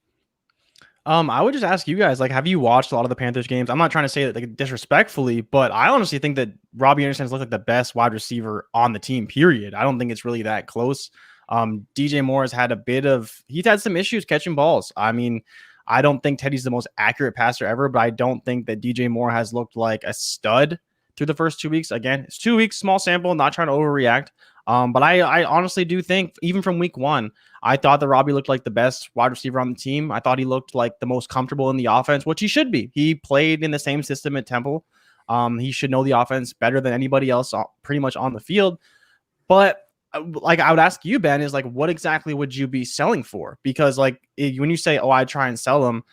Speaker 4: I would just ask you guys, like, have you watched a lot of the Panthers games? I'm not trying to say that like disrespectfully, but I honestly think that Robbie Anderson has looked like the best wide receiver on the team, period. I don't think it's really that close. DJ Moore has had he's had some issues catching balls. I mean, I don't think Teddy's the most accurate passer ever, but I don't think that DJ Moore has looked like a stud through the first 2 weeks. Again, it's 2 weeks, small sample, not trying to overreact. But I honestly do think, even from week 1, I thought that Robbie looked like the best wide receiver on the team. I thought he looked like the most comfortable in the offense, which he should be. He played in the same system at Temple. He should know the offense better than anybody else pretty much on the field. But like, I would ask you, Ben, is like, what exactly would you be selling for? Because like, when you say, oh, I try and sell him,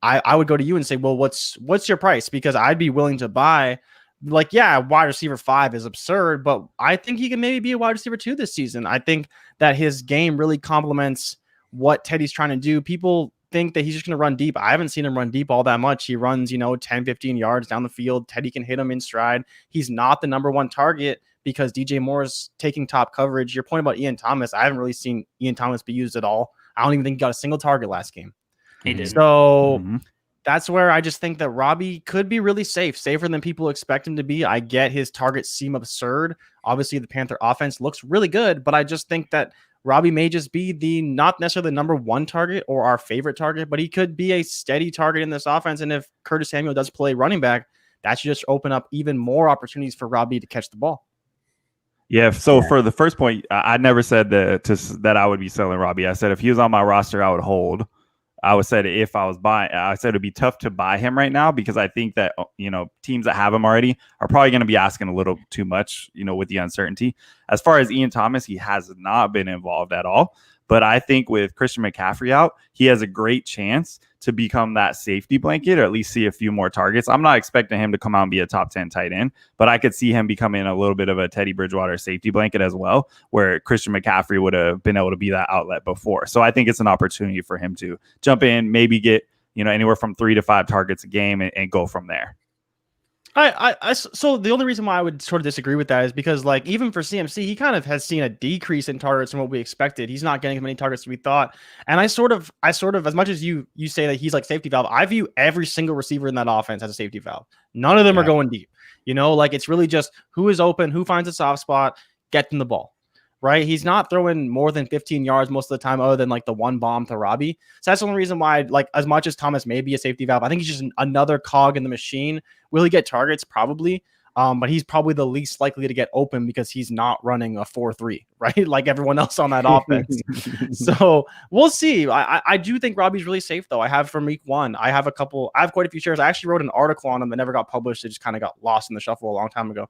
Speaker 4: I would go to you and say, well, what's your price? Because I'd be willing to buy. Like, yeah, wide receiver 5 is absurd, but I think he can maybe be a wide receiver 2 this season. I think that his game really complements what Teddy's trying to do. People think that he's just going to run deep. I haven't seen him run deep all that much. He runs, 10, 15 yards down the field. Teddy can hit him in stride. He's not the number 1 target because DJ Moore is taking top coverage. Your point about Ian Thomas, I haven't really seen Ian Thomas be used at all. I don't even think he got a single target last game.
Speaker 3: He did.
Speaker 4: So that's where I just think that Robbie could be really safer than people expect him to be. I get his targets seem absurd. Obviously, the Panther offense looks really good, but I just think that Robbie may just be not necessarily the number 1 target or our favorite target, but he could be a steady target in this offense. And if Curtis Samuel does play running back, that should just open up even more opportunities for Robbie to catch the ball.
Speaker 5: Yeah. So for the first point, I never said that I would be selling Robbie. I said if he was on my roster, I would hold. I would say if I was buying, I said it'd be tough to buy him right now because I think that, teams that have him already are probably going to be asking a little too much, with the uncertainty. As far as Ian Thomas, he has not been involved at all. But I think with Christian McCaffrey out, he has a great chance to become that safety blanket or at least see a few more targets. I'm not expecting him to come out and be a top 10 tight end, but I could see him becoming a little bit of a Teddy Bridgewater safety blanket as well, where Christian McCaffrey would have been able to be that outlet before. So I think it's an opportunity for him to jump in, maybe get, anywhere from 3 to 5 targets a game and go from there.
Speaker 4: So the only reason why I would sort of disagree with that is because, like, even for CMC, he kind of has seen a decrease in targets from what we expected. He's not getting as many targets as we thought. And I sort of, as much as you say that he's like safety valve, I view every single receiver in that offense as a safety valve. None of them are going deep. Like, it's really just who is open, who finds a soft spot, get them the ball. Right? He's not throwing more than 15 yards most of the time, other than like the one bomb to Robbie. So that's the only reason why, like, as much as Thomas may be a safety valve, I think he's just another cog in the machine. Will he get targets? Probably. But he's probably the least likely to get open because he's not running a 4-3, right? Like everyone else on that offense. So we'll see. I do think Robbie's really safe, though. I have from week 1. I have quite a few shares. I actually wrote an article on him that never got published. It just kind of got lost in the shuffle a long time ago.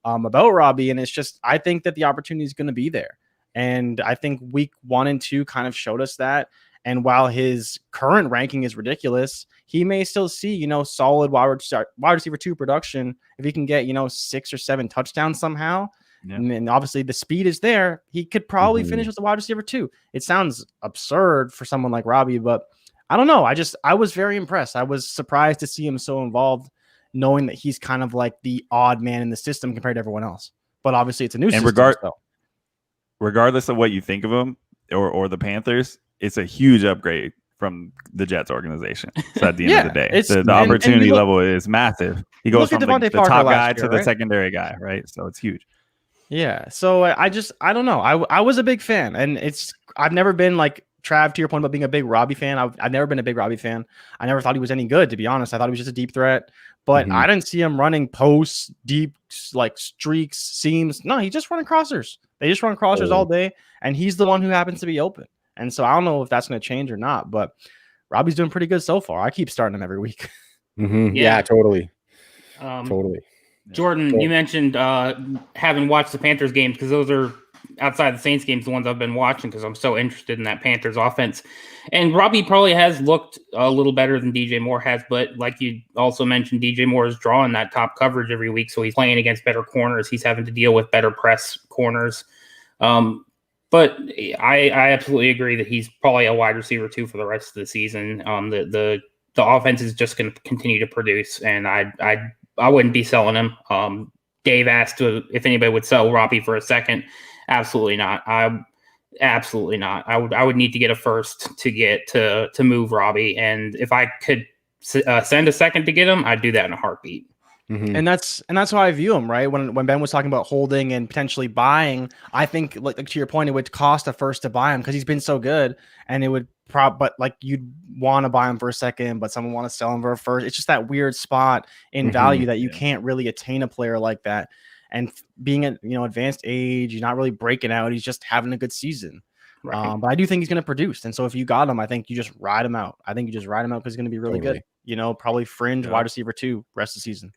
Speaker 4: About Robbie, and it's just, I think that the opportunity is going to be there, and I think week 1 and 2 kind of showed us that. And while his current ranking is ridiculous, he may still see solid wide receiver 2 production if he can get 6 or 7 touchdowns somehow. Yeah. And obviously the speed is there. He could probably finish with the wide receiver 2. It sounds absurd for someone like Robbie, but I don't know. I was very impressed. I was surprised to see him so involved, knowing that he's kind of like the odd man in the system compared to everyone else. But obviously it's a new system.
Speaker 5: Regardless of what you think of him or the Panthers, it's a huge upgrade from the Jets organization. So at the end of the day, the opportunity level is massive. He goes from the top guy to the secondary guy, right? So it's huge.
Speaker 4: Yeah. So I don't know. I was a big fan, and I've never been like Trav, to your point about being a big Robbie fan. I've never been a big Robbie fan. I never thought he was any good, to be honest. I thought he was just a deep threat, but I didn't see him running posts, deep, like streaks, seams. No, he's just running crossers. They just run crossers all day, and he's the one who happens to be open. And so I don't know if that's going to change or not, but Robbie's doing pretty good so far. I keep starting him every week.
Speaker 2: Yeah, totally. Totally.
Speaker 3: Jordan, you mentioned having watched the Panthers games, because those are, outside the Saints games, the ones I've been watching because I'm so interested in that Panthers offense. And Robbie probably has looked a little better than DJ Moore has, but like you also mentioned, DJ Moore is drawing that top coverage every week, so he's playing against better corners. He's having to deal with better press corners. But I absolutely agree that he's probably a wide receiver 2 for the rest of the season. The offense is just going to continue to produce, and I wouldn't be selling him. Dave asked if anybody would sell Robbie for a second. Absolutely not. Absolutely not. I would need to get a first to move Robbie, and if I could send a second to get him, I'd do that in a heartbeat.
Speaker 4: And that's how I view him, right? When Ben was talking about holding and potentially buying, I think, like to your point, it would cost a first to buy him because he's been so good, and it would but like you'd want to buy him for a second, but someone want to sell him for a first. It's just that weird spot in value that you can't really attain a player like that. And being at advanced age, he's not really breaking out. He's just having a good season. Right. But I do think he's going to produce. And so if you got him, I think you just ride him out. I think you just ride him out because he's going to be really good. Probably fringe wide receiver 2 rest of the season.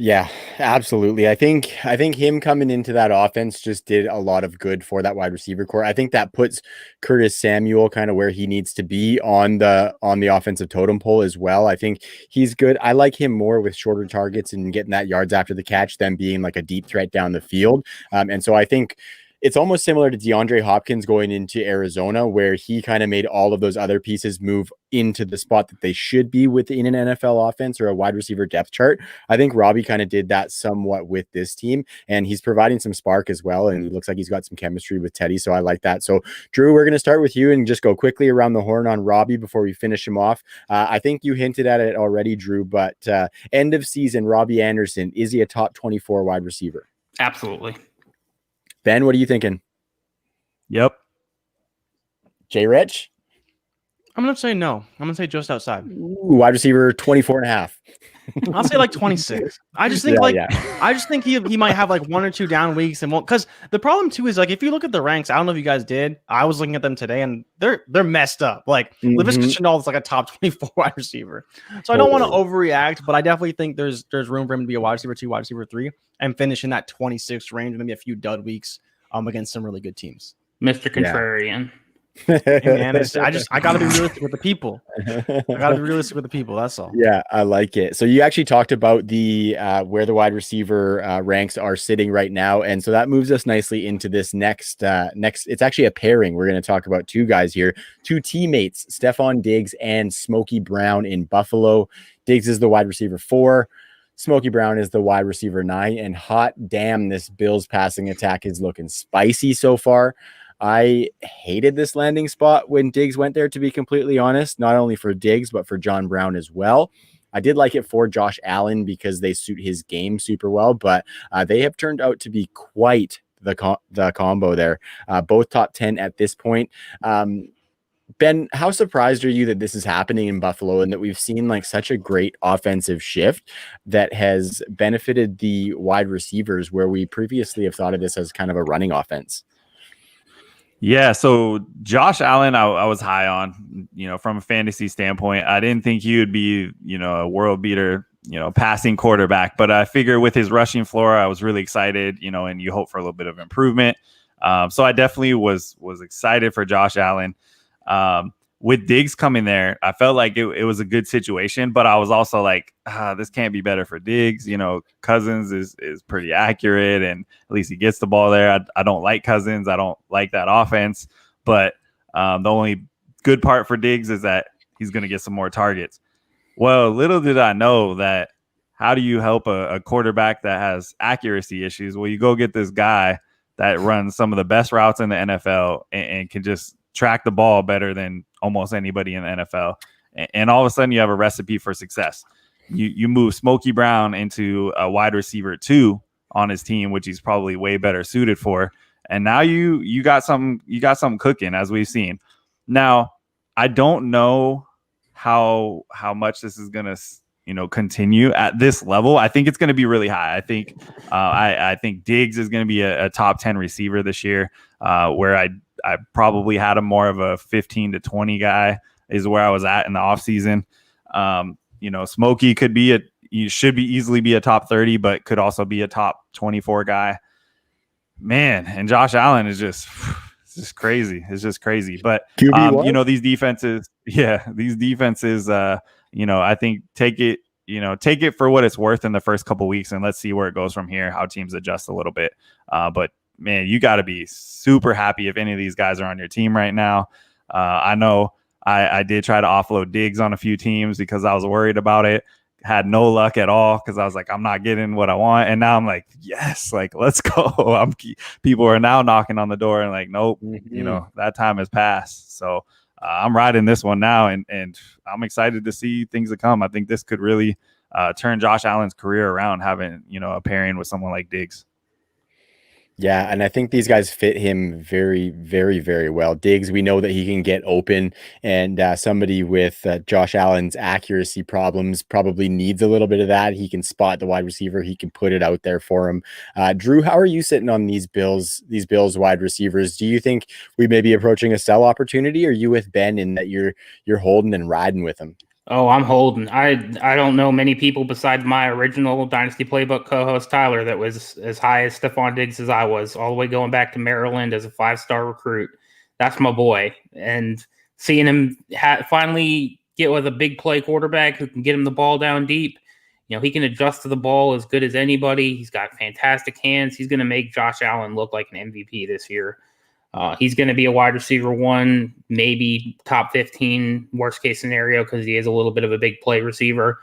Speaker 2: Yeah, absolutely. I think him coming into that offense just did a lot of good for that wide receiver core. I think that puts Curtis Samuel kind of where he needs to be on the offensive totem pole as well. I think he's good. I like him more with shorter targets and getting that yards after the catch than being like a deep threat down the field. And so I think it's almost similar to DeAndre Hopkins going into Arizona, where he kind of made all of those other pieces move into the spot that they should be within an NFL offense or a wide receiver depth chart. I think Robbie kind of did that somewhat with this team, and he's providing some spark as well. And it looks like he's got some chemistry with Teddy. So I like that. So Drew, we're going to start with you and just go quickly around the horn on Robbie before we finish him off. I think you hinted at it already, Drew, but end of season, Robbie Anderson, is he a top 24 wide receiver?
Speaker 3: Absolutely.
Speaker 2: Ben, what are you thinking?
Speaker 5: Yep.
Speaker 2: Jay Rich?
Speaker 4: I'm going to say no. I'm going to say just outside.
Speaker 2: Ooh, wide receiver 24 and a half.
Speaker 4: I'll say like 26. I just think I just think he might have like 1 or 2 down weeks and won't, because the problem too is like if you look at the ranks, I don't know if you guys did. I was looking at them today and they're messed up. Like Laviska Shenault is like a top 24 wide receiver. So I don't want to overreact, but I definitely think there's room for him to be a wide receiver 2, wide receiver 3, and finish in that 26 range, maybe a few dud weeks against some really good teams.
Speaker 3: Mr. Contrarian.
Speaker 4: Hey man, I gotta be realistic with the people. That's all.
Speaker 2: Yeah, I like it. So you actually talked about the where the wide receiver ranks are sitting right now, and so that moves us nicely into this next. It's actually a pairing. We're going to talk about 2 guys here, 2 teammates, Stephon Diggs and Smokey Brown in Buffalo. Diggs is the wide receiver 4. Smokey Brown is the wide receiver 9, and hot damn, this Bills passing attack is looking spicy so far. I hated this landing spot when Diggs went there, to be completely honest, not only for Diggs, but for John Brown as well. I did like it for Josh Allen because they suit his game super well, but they have turned out to be quite the combo there. Both top 10 at this point. Ben, how surprised are you that this is happening in Buffalo and that we've seen like such a great offensive shift that has benefited the wide receivers where we previously have thought of this as kind of a running offense?
Speaker 5: Yeah, so Josh Allen, I was high on, from a fantasy standpoint. I didn't think he would be, a world beater, passing quarterback, but I figure with his rushing floor, I was really excited, and you hope for a little bit of improvement. So I definitely was excited for Josh Allen. With Diggs coming there, I felt like it was a good situation, but I was also like, this can't be better for Diggs. Cousins is pretty accurate, and at least he gets the ball there. I don't like Cousins. I don't like that offense, but the only good part for Diggs is that he's going to get some more targets. Well, little did I know that how do you help a quarterback that has accuracy issues? Well, you go get this guy that runs some of the best routes in the NFL and can just track the ball better than almost anybody in the NFL. And all of a sudden you have a recipe for success. You move Smokey Brown into a wide receiver 2 on his team, which he's probably way better suited for. And now you got something cooking, as we've seen. Now, I don't know how much this is going to continue at this level. I think it's going to be really high. I think I think Diggs is going to be a top 10 receiver this year, where I probably had him more of a 15 to 20 guy is where I was at in the offseason. Smokey should easily be a top 30, but could also be a top 24 guy. Man, and Josh Allen is just crazy. It's just crazy. But these defenses, I think take it for what it's worth in the first couple weeks, and let's see where it goes from here, how teams adjust a little bit. But man, you got to be super happy if any of these guys are on your team right now. I know I did try to offload Diggs on a few teams because I was worried about it. Had no luck at all because I was like, I'm not getting what I want. And now I'm like, yes, like, let's go. People are now knocking on the door and like, nope, that time has passed. So I'm riding this one now, and I'm excited to see things that come. I think this could really turn Josh Allen's career around, having, a pairing with someone like Diggs.
Speaker 2: Yeah, and I think these guys fit him very, very, very well. Diggs, we know that he can get open, and somebody with Josh Allen's accuracy problems probably needs a little bit of that. He can spot the wide receiver. He can put it out there for him. Drew, how are you sitting on these Bills wide receivers? Do you think we may be approaching a sell opportunity? Or are you with Ben in that you're holding and riding with him?
Speaker 3: Oh, I'm holding. I don't know many people besides my original Dynasty Playbook co-host Tyler that was as high as Stephon Diggs as I was, all the way going back to Maryland as a 5-star recruit. That's my boy. And seeing him finally get with a big play quarterback who can get him the ball down deep, he can adjust to the ball as good as anybody. He's got fantastic hands. He's going to make Josh Allen look like an MVP this year. He's going to be a wide receiver 1, maybe top 15 worst case scenario because he is a little bit of a big play receiver.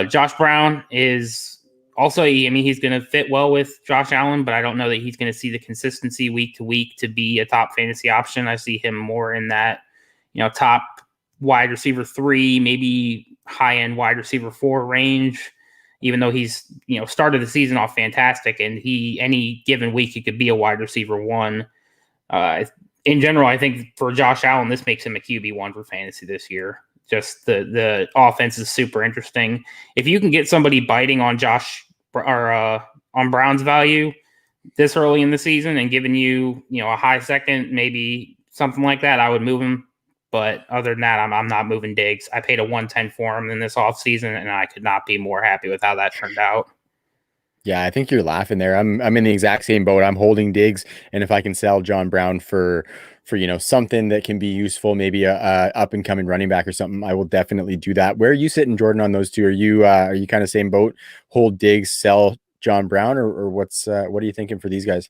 Speaker 3: Josh Brown is also, he's going to fit well with Josh Allen, but I don't know that he's going to see the consistency week to week to be a top fantasy option. I see him more in that, top wide receiver 3, maybe high end wide receiver 4 range. Even though he's, started the season off fantastic, and any given week he could be a wide receiver 1. In general, I think for Josh Allen, this makes him a QB1 for fantasy this year. Just the offense is super interesting. If you can get somebody biting on on Brown's value this early in the season and giving you, a high second, maybe something like that, I would move him. But other than that, I'm not moving Diggs. I paid a 110 for him in this offseason, and I could not be more happy with how that turned out.
Speaker 2: Yeah, I think you're laughing there. I'm in the exact same boat. I'm holding Diggs, and if I can sell John Brown for something that can be useful, maybe a up and coming running back or something, I will definitely do that. Where are you sitting, Jordan, on those two? Are you kind of same boat? Hold Diggs, sell John Brown, or what are you thinking for these guys?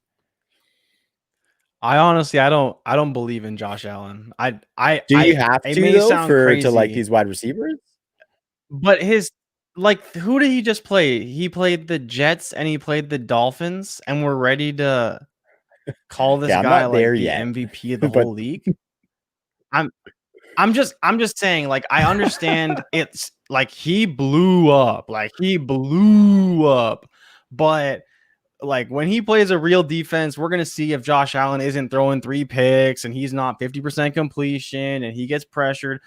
Speaker 4: I honestly, I don't believe in Josh Allen.
Speaker 2: Do you have to to like these wide receivers?
Speaker 4: But who did he just play? He played the Jets and he played the Dolphins, and we're ready to call this guy like the MVP of the whole league. I'm just saying, I understand it's like he blew up, but when he plays a real defense, we're going to see if Josh Allen isn't throwing 3 picks and he's not 50% completion and he gets pressured.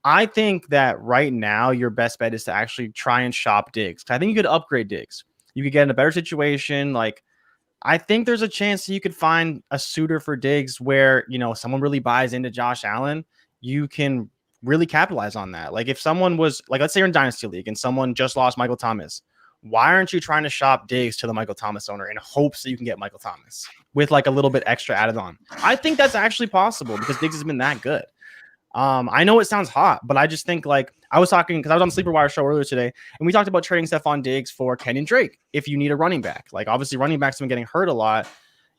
Speaker 4: I think that right now your best bet is to actually try and shop Diggs. I think you could upgrade Diggs. You could get in a better situation. I think there's a chance that you could find a suitor for Diggs where, someone really buys into Josh Allen. You can really capitalize on that. If someone was let's say you're in Dynasty League and someone just lost Michael Thomas, why aren't you trying to shop Diggs to the Michael Thomas owner in hopes that you can get Michael Thomas with a little bit extra added on? I think that's actually possible because Diggs has been that good. I know it sounds hot, but I just think I was talking because I was on the Sleeper Wire show earlier today, and we talked about trading Stephon Diggs for Kenyon Drake if you need a running back. Obviously running backs have been getting hurt a lot.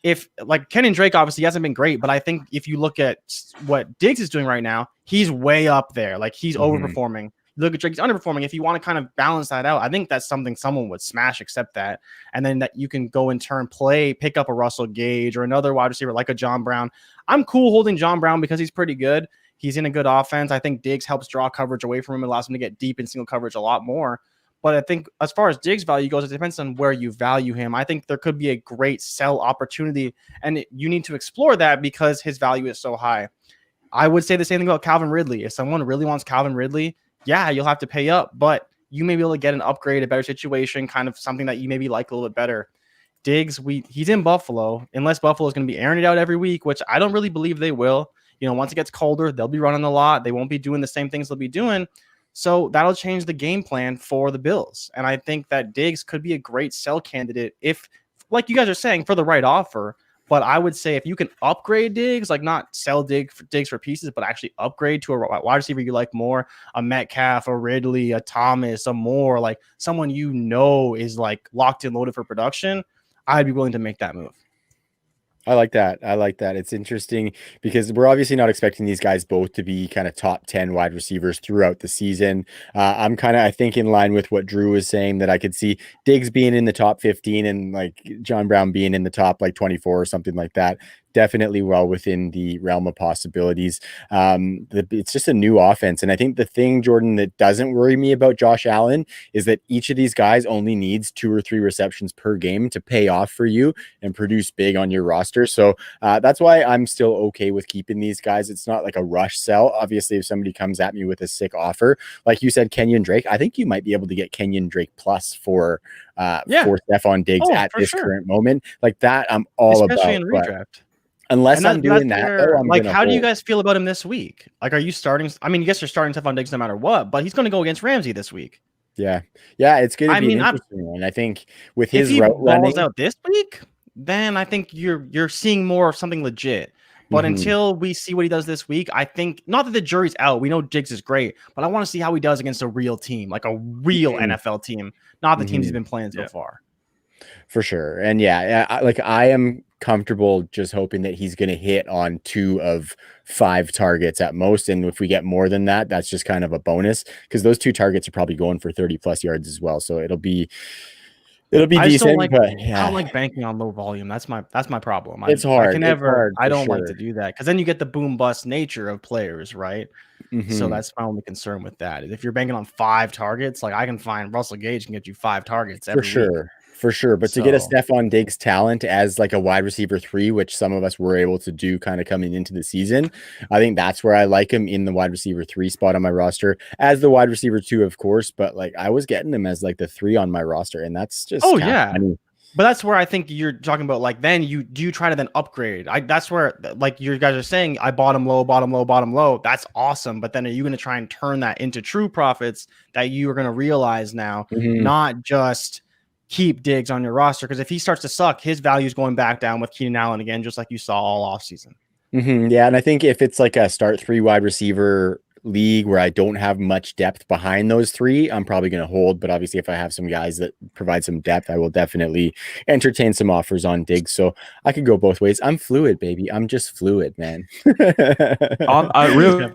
Speaker 4: If Kenyon Drake obviously hasn't been great, but I think if you look at what Diggs is doing right now, he's way up there. He's overperforming. Look at Drake, he's underperforming. If you want to kind of balance that out, I think that's something someone would smash, accept that. And then that you can go in turn pick up a Russell Gage or another wide receiver like a John Brown. I'm cool holding John Brown because he's pretty good. He's in a good offense. I think Diggs helps draw coverage away from him. It allows him to get deep in single coverage a lot more. But I think as far as Diggs' value goes, it depends on where you value him. I think there could be a great sell opportunity, and you need to explore that because his value is so high. I would say the same thing about Calvin Ridley. If someone really wants Calvin Ridley, yeah, you'll have to pay up, but you may be able to get an upgrade, a better situation, kind of something that you maybe like a little bit better. Diggs, he's in Buffalo, unless Buffalo is going to be airing it out every week, which I don't really believe they will. Once it gets colder, they'll be running a lot. They won't be doing the same things they'll be doing. So that'll change the game plan for the Bills. And I think that Diggs could be a great sell candidate if, like you guys are saying, for the right offer. But I would say if you can upgrade Diggs, not sell Diggs for pieces, but actually upgrade to a wide receiver you like more, a Metcalf, a Ridley, a Thomas, a Moore, someone is locked and loaded for production, I'd be willing to make that move.
Speaker 2: I like that. It's interesting because we're obviously not expecting these guys both to be kind of top 10 wide receivers throughout the season. I'm I think in line with what Drew was saying, that I could see Diggs being in the top 15 and John Brown being in the top 24 or something like that. definitely well within the realm of possibilities. It's just a new offense. And I think the thing, Jordan, that doesn't worry me about Josh Allen is that each of these guys only needs 2 or 3 receptions per game to pay off for you and produce big on your roster. So that's why I'm still okay with keeping these guys. It's not like a rush sell. Obviously, if somebody comes at me with a sick offer, like you said, Kenyon Drake, I think you might be able to get Kenyon Drake plus for Stephon Diggs at this current moment. Like that, I'm all
Speaker 4: especially
Speaker 2: about.
Speaker 4: In redraft.
Speaker 2: Unless I'm doing that, though, I'm
Speaker 4: like, how do you guys feel about him this week? Like, are you starting? I mean, I guess you're starting Stephon Diggs no matter what, but he's going to go against Ramsey this week.
Speaker 2: Yeah, it's going to be an interesting one. I think with his
Speaker 4: if he
Speaker 2: route running
Speaker 4: out this week, then I think you're seeing more of something legit. But until we see what he does this week, I think not that the jury's out. We know Diggs is great, but I want to see how he does against a real team, like a real NFL team, not the teams he's been playing so far.
Speaker 2: For sure. And I am comfortable just hoping that he's going to hit on 2 of 5 targets at most. And if we get more than that, that's just kind of a bonus because those 2 targets are probably going for 30 plus yards as well. So it'll be decent. I
Speaker 4: don't like banking on low volume. That's my problem.
Speaker 2: It's hard.
Speaker 4: I don't like to do that because then you get the boom bust nature of players, right? So that's my only concern with that. If you're banking on 5 targets, like I can find Russell Gage can get you 5 targets every week.
Speaker 2: For sure. But to get a Stephon Diggs talent as like a wide receiver 3, which some of us were able to do kind of coming into the season, I think that's where I like him in the wide receiver 3 spot on my roster as the wide receiver 2, of course. But like I was getting him as like the 3 on my roster. And that's just, funny.
Speaker 4: But that's where I think you're talking about, like, then you try to then upgrade. That's where, like, you guys are saying, I bottom low. That's awesome. But then are you going to try and turn that into true profits that you are going to realize now, not just keep Diggs on your roster? Because if he starts to suck, his value is going back down with Keenan Allen again, just like you saw all offseason.
Speaker 2: Yeah, and I think if it's like a start 3 wide receiver league where I don't have much depth behind those 3, I'm probably going to hold. But obviously, if I have some guys that provide some depth, I will definitely entertain some offers on Diggs. So I could go both ways. I'm fluid, baby. I'm just fluid, man.
Speaker 5: Real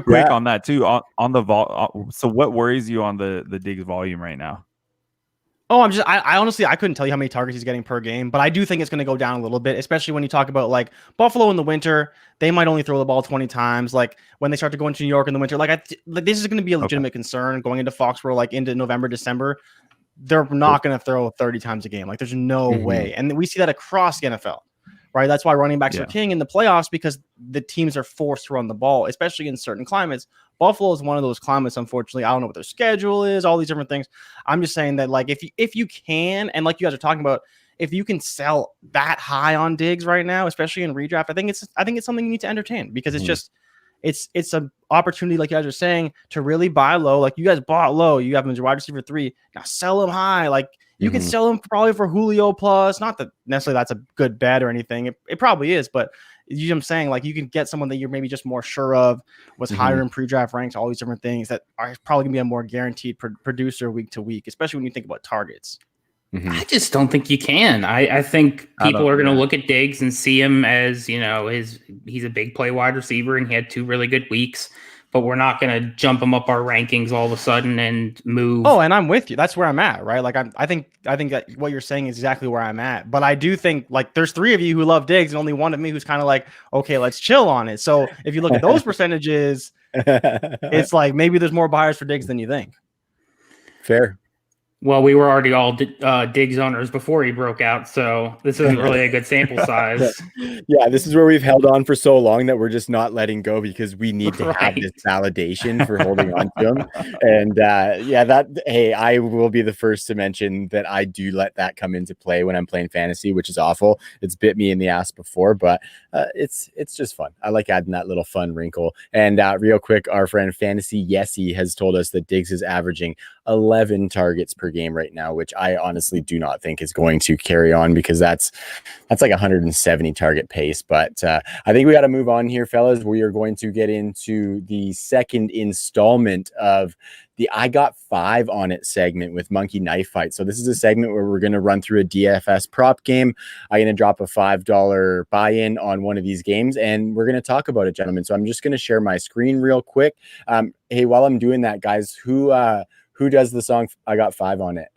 Speaker 5: quick on that too. On the so what worries you on the Diggs volume right now?
Speaker 4: Oh, I honestly, I couldn't tell you how many targets he's getting per game, but I do think it's going to go down a little bit, especially when you talk about like Buffalo in the winter. They might only throw the ball 20 times. Like when they start to go into New York in the winter, like this is going to be a legitimate concern going into Foxborough, like into November, December. They're not going to throw 30 times a game. Like there's no way. And we see that across the NFL, right? That's why running backs are king in the playoffs, because the teams are forced to run the ball, especially in certain climates. Buffalo is one of those climates, unfortunately. I don't know what their schedule is, all these different things. I'm just saying that, like, if you can, and like you guys are talking about, if you can sell that high on Diggs right now, especially in redraft, I think it's something you need to entertain, because it's just it's an opportunity, like you guys are saying, to really buy low. Like you guys bought low, you have him as your wide receiver 3. Now sell him high. Like you can sell him probably for Julio plus. Not that necessarily that's a good bet or anything. It probably is, but you know what I'm saying? Like you can get someone that you're maybe just more sure of, was higher in pre-draft ranks, all these different things that are probably gonna be a more guaranteed producer week to week, especially when you think about targets.
Speaker 3: I just don't think you can. I think people are going to look at Diggs and see him as, you know, he's a big play wide receiver and he had 2 really good weeks, but we're not going to jump him up our rankings all of a sudden and move.
Speaker 4: Oh, and I'm with you. That's where I'm at, right? Like I think that what you're saying is exactly where I'm at. But I do think, like, there's 3 of you who love Diggs and only one of me who's kind of like, okay, let's chill on it. So if you look at those percentages, it's like maybe there's more buyers for Diggs than you think.
Speaker 2: Fair.
Speaker 3: Well, we were already all Diggs owners before he broke out, so this isn't really a good sample size.
Speaker 2: Yeah, this is where we've held on for so long that we're just not letting go because we need to have this validation for holding on to him. And I will be the first to mention that I do let that come into play when I'm playing fantasy, which is awful. It's bit me in the ass before, but it's just fun. I like adding that little fun wrinkle. And real quick, our friend Fantasy Yesy has told us that Diggs is averaging 11 targets per game right now, which I honestly do not think is going to carry on, because that's like 170 target pace. But I think we got to move on here, fellas. We are going to get into the second installment of the I Got 5 on It segment with Monkey Knife Fight. So this is a segment where we're going to run through a DFS prop game. I'm going to drop a $5 buy-in on one of these games, and we're going to talk about it, gentlemen. So I'm just going to share my screen real quick. Hey, while I'm doing that, guys, who does the song I Got 5 on It?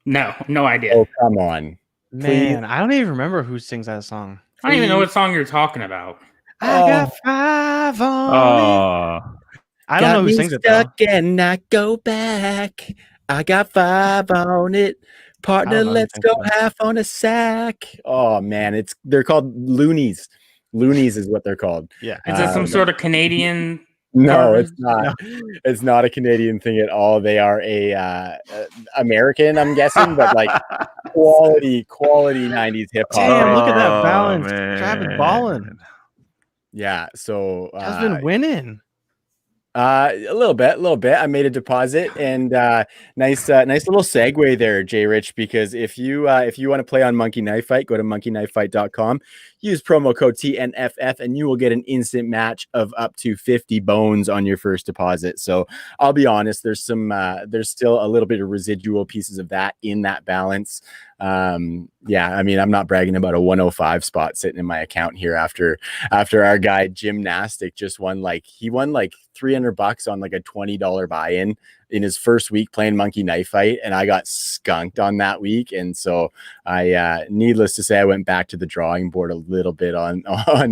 Speaker 3: No idea.
Speaker 2: Oh, come on.
Speaker 4: Man, I don't even remember who sings that song.
Speaker 3: I don't even know what song you're talking about.
Speaker 4: I got 5 on it.
Speaker 5: Oh,
Speaker 4: I don't know who sings it though.
Speaker 2: And I go back. I got 5 on it. Partner,
Speaker 4: know who
Speaker 2: let's
Speaker 4: sings
Speaker 2: go
Speaker 4: that.
Speaker 2: half on a sack. Oh man, they're called Loonies. Loonies is what they're called.
Speaker 4: Yeah.
Speaker 3: Is that some sort of Canadian?
Speaker 2: No, it's not. It's not a Canadian thing at all. They are a American, I'm guessing, but like quality 90s hip hop.
Speaker 4: Damn, look at that
Speaker 5: Oh,
Speaker 4: balance.
Speaker 5: man.
Speaker 4: Travis balling.
Speaker 2: Yeah, so
Speaker 4: Has been winning.
Speaker 2: a little bit. I made a deposit, and nice little segue there, Jay Rich. Because if you want to play on Monkey Knife Fight, go to monkeyknifefight.com. Use promo code TNFF, and you will get an instant match of up to 50 bones on your first deposit. So I'll be honest, there's still a little bit of residual pieces of that in that balance. Yeah, I mean, I'm not bragging about a 105 spot sitting in my account here after our guy Gymnastic just won like $300 on like a $20 buy-in in his first week playing Monkey Knife Fight, and I got skunked on that week. And so I needless to say, I went back to the drawing board a little bit on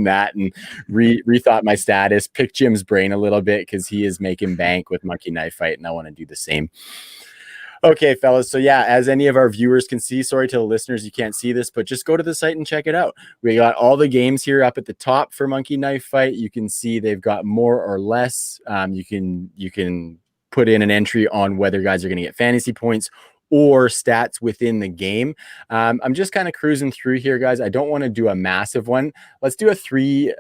Speaker 2: that and rethought my status, picked Jim's brain a little bit because he is making bank with Monkey Knife Fight, and I want to do the same. Okay, fellas. So yeah, as any of our viewers can see, sorry to the listeners, you can't see this, but just go to the site and check it out. We got all the games here up at the top for Monkey Knife Fight. You can see they've got more or less. You can put in an entry on whether guys are going to get fantasy points or stats within the game. I'm just kind of cruising through here, guys. I don't want to do a massive one. Let's do a 3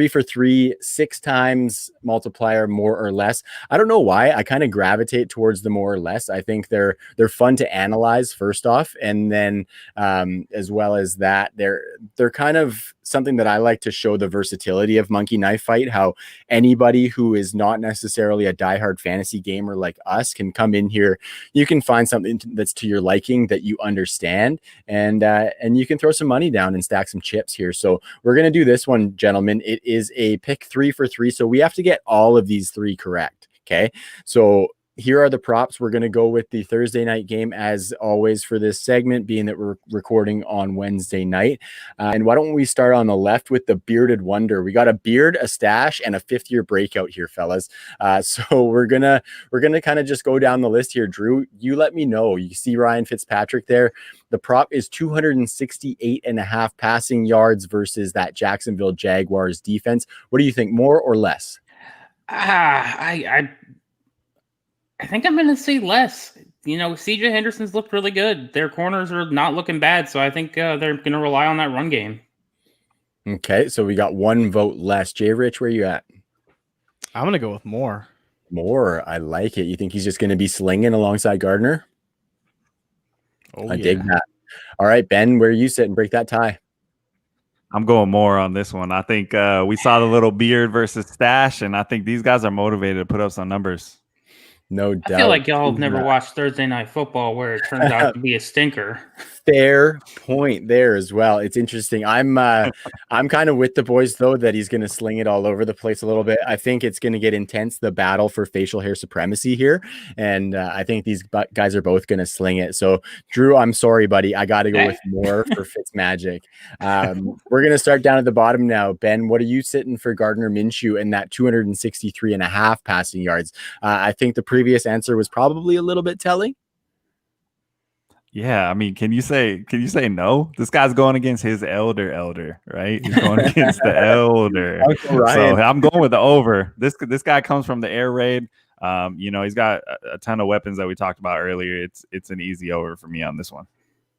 Speaker 2: for 3, 6 times multiplier, more or less. I don't know why. I kind of gravitate towards the more or less. I think they're fun to analyze first off, and then as well as that, they're kind of something that I like to show the versatility of Monkey Knife Fight, how anybody who is not necessarily a diehard fantasy gamer like us can come in here. You can find something that's to your liking, that you understand, and you can throw some money down and stack some chips here. So we're going to do this one, gentlemen. It is a pick 3 for 3. So we have to get all of these 3 correct. Okay. So here are the props. We're going to go with the Thursday night game as always for this segment, being that we're recording on Wednesday night. And why don't we start on the left with the bearded wonder? We got a beard, a stash, and a 5th-year breakout here, fellas. So we're gonna kind of just go down the list here. Drew, you let me know. You see Ryan Fitzpatrick there. The prop is 268.5 passing yards versus that Jacksonville Jaguars defense. What do you think, more or less?
Speaker 3: I think I'm going to say less. You know, CJ Henderson's looked really good. Their corners are not looking bad, so I think they're going to rely on that run game.
Speaker 2: Okay, so we got 1 vote less. Jay Rich, where you at?
Speaker 4: I'm going to go with more.
Speaker 2: More, I like it. You think he's just going to be slinging alongside Gardner? I dig that. All right, Ben, where are you sitting? Break that tie.
Speaker 5: I'm going more on this one. I think we saw the little beard versus stash, and I think these guys are motivated to put up some numbers.
Speaker 2: No doubt.
Speaker 3: I feel like y'all have never watched Thursday Night Football where it turns out to be a stinker.
Speaker 2: Fair point there as well. It's interesting. I'm kind of with the boys though that he's going to sling it all over the place a little bit. I think it's going to get intense, the battle for facial hair supremacy here, and I think these guys are both going to sling it. So Drew, I'm sorry, buddy, I got to go with more for Fitzmagic. We're going to start down at the bottom now. Ben, what are you sitting for Gardner Minshew and that 263.5 passing yards? I think the previous answer was probably a little bit telling.
Speaker 5: Yeah, I mean, can you say no? This guy's going against his elder, right? He's going against the elder. So I'm going with the over. This guy comes from the air raid. He's got a ton of weapons that we talked about earlier. It's an easy over for me on this one.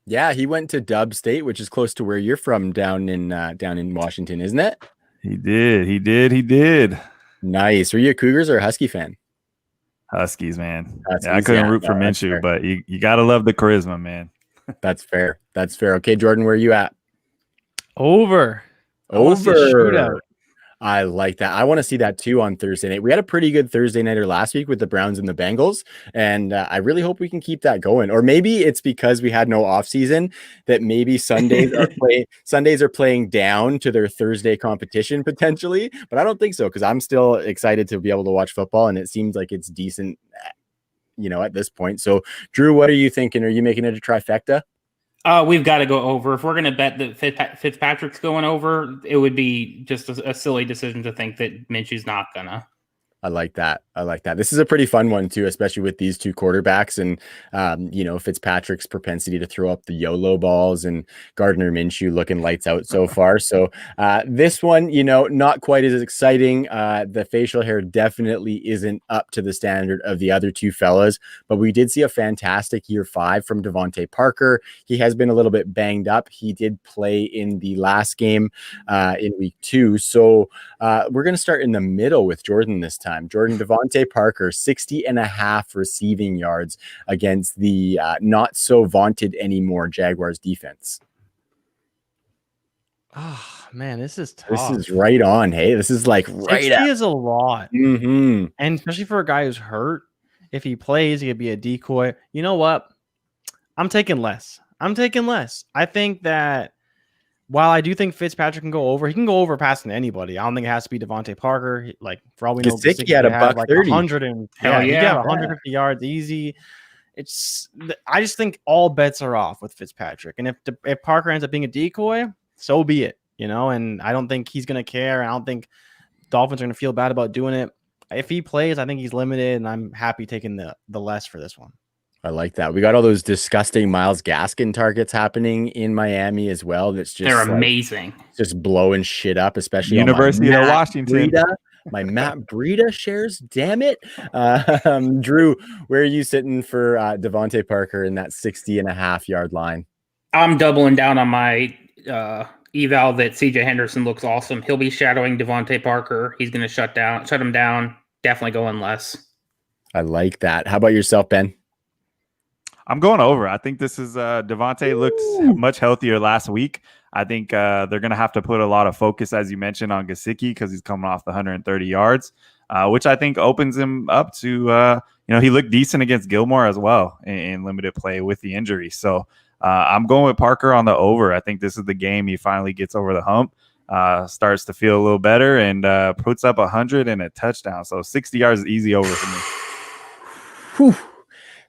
Speaker 2: Yeah, he went to Dub State, which is close to where you're from, down in Washington, isn't it?
Speaker 5: He did.
Speaker 2: Nice. Were you a Cougars or a Husky fan?
Speaker 5: Huskies, man.
Speaker 2: Huskies,
Speaker 5: I couldn't root for Minshew, but you got to love the charisma, man.
Speaker 2: That's fair. Okay, Jordan, where are you at?
Speaker 4: Over. Shootout.
Speaker 2: I like that. I want to see that too on Thursday night. We had a pretty good Thursday nighter last week with the Browns and the Bengals, and I really hope we can keep that going. Or maybe it's because we had no off season that maybe Sundays are playing down to their Thursday competition potentially. But I don't think so, because I'm still excited to be able to watch football, and it seems like it's decent, at this point. So, Drew, what are you thinking? Are you making it a trifecta?
Speaker 3: We've got to go over. If we're going to bet that Fitzpatrick's going over, it would be just a silly decision to think that Minshew's not gonna.
Speaker 2: I like that. This is a pretty fun one too, especially with these two quarterbacks and, Fitzpatrick's propensity to throw up the YOLO balls and Gardner Minshew looking lights out so far. So this one, not quite as exciting. The facial hair definitely isn't up to the standard of the other two fellas, but we did see a fantastic year 5 from Devontae Parker. He has been a little bit banged up. He did play in the last game in week 2. So we're going to start in the middle with Jordan this time. Devontae Parker, 60.5 receiving yards against the not so vaunted anymore Jaguars defense.
Speaker 4: Oh man, this is tough.
Speaker 2: This is right on. Hey, this is like right
Speaker 4: 60 is a lot.
Speaker 2: Mm-hmm.
Speaker 4: And especially for a guy who's hurt, if he plays, he could be a decoy. You know what? I'm taking less. I think that while I do think Fitzpatrick can go over, he can go over passing anybody. I don't think it has to be Devontae Parker. For all we know,
Speaker 2: Gesicki had a buck
Speaker 4: like
Speaker 2: 30.
Speaker 4: 100 and he got 150 yards easy. I just think all bets are off with Fitzpatrick. And if Parker ends up being a decoy, so be it. And I don't think he's going to care. I don't think Dolphins are going to feel bad about doing it. If he plays, I think he's limited, and I'm happy taking the less for this one.
Speaker 2: I like that. We got all those disgusting Myles Gaskin targets happening in Miami as well. They're
Speaker 3: amazing.
Speaker 2: Just blowing shit up, especially
Speaker 5: University of Washington.
Speaker 2: My Matt Breida shares. Damn it. Drew, where are you sitting for Devontae Parker in that 60.5 yard line?
Speaker 3: I'm doubling down on my eval that CJ Henderson looks awesome. He'll be shadowing Devontae Parker. He's going to shut him down. Definitely going less.
Speaker 2: I like that. How about yourself, Ben?
Speaker 5: I'm going over. I think this is Devontae looked much healthier last week. I think they're going to have to put a lot of focus, as you mentioned, on Gesicki because he's coming off the 130 yards, which I think opens him up to, he looked decent against Gilmore as well in limited play with the injury. So I'm going with Parker on the over. I think this is the game he finally gets over the hump, starts to feel a little better, and puts up 100 and a touchdown. So 60 yards is easy over for me.
Speaker 2: Whew.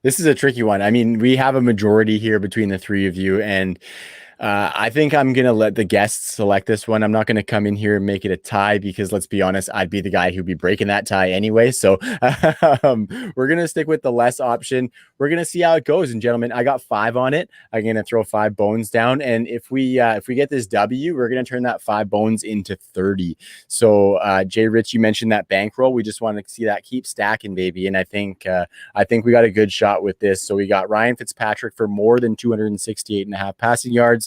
Speaker 2: This is a tricky one. I mean, we have a majority here between the three of you, and I think I'm going to let the guests select this one. I'm not going to come in here and make it a tie because, let's be honest, I'd be the guy who'd be breaking that tie anyway. So we're going to stick with the less option. We're going to see how it goes. And gentlemen, I got 5 on it. I'm going to throw 5 bones down. And if we get this W, we're going to turn that 5 bones into 30. So Jay Rich, you mentioned that bankroll. We just want to see that keep stacking, baby. And I think we got a good shot with this. So we got Ryan Fitzpatrick for more than 268.5 passing yards.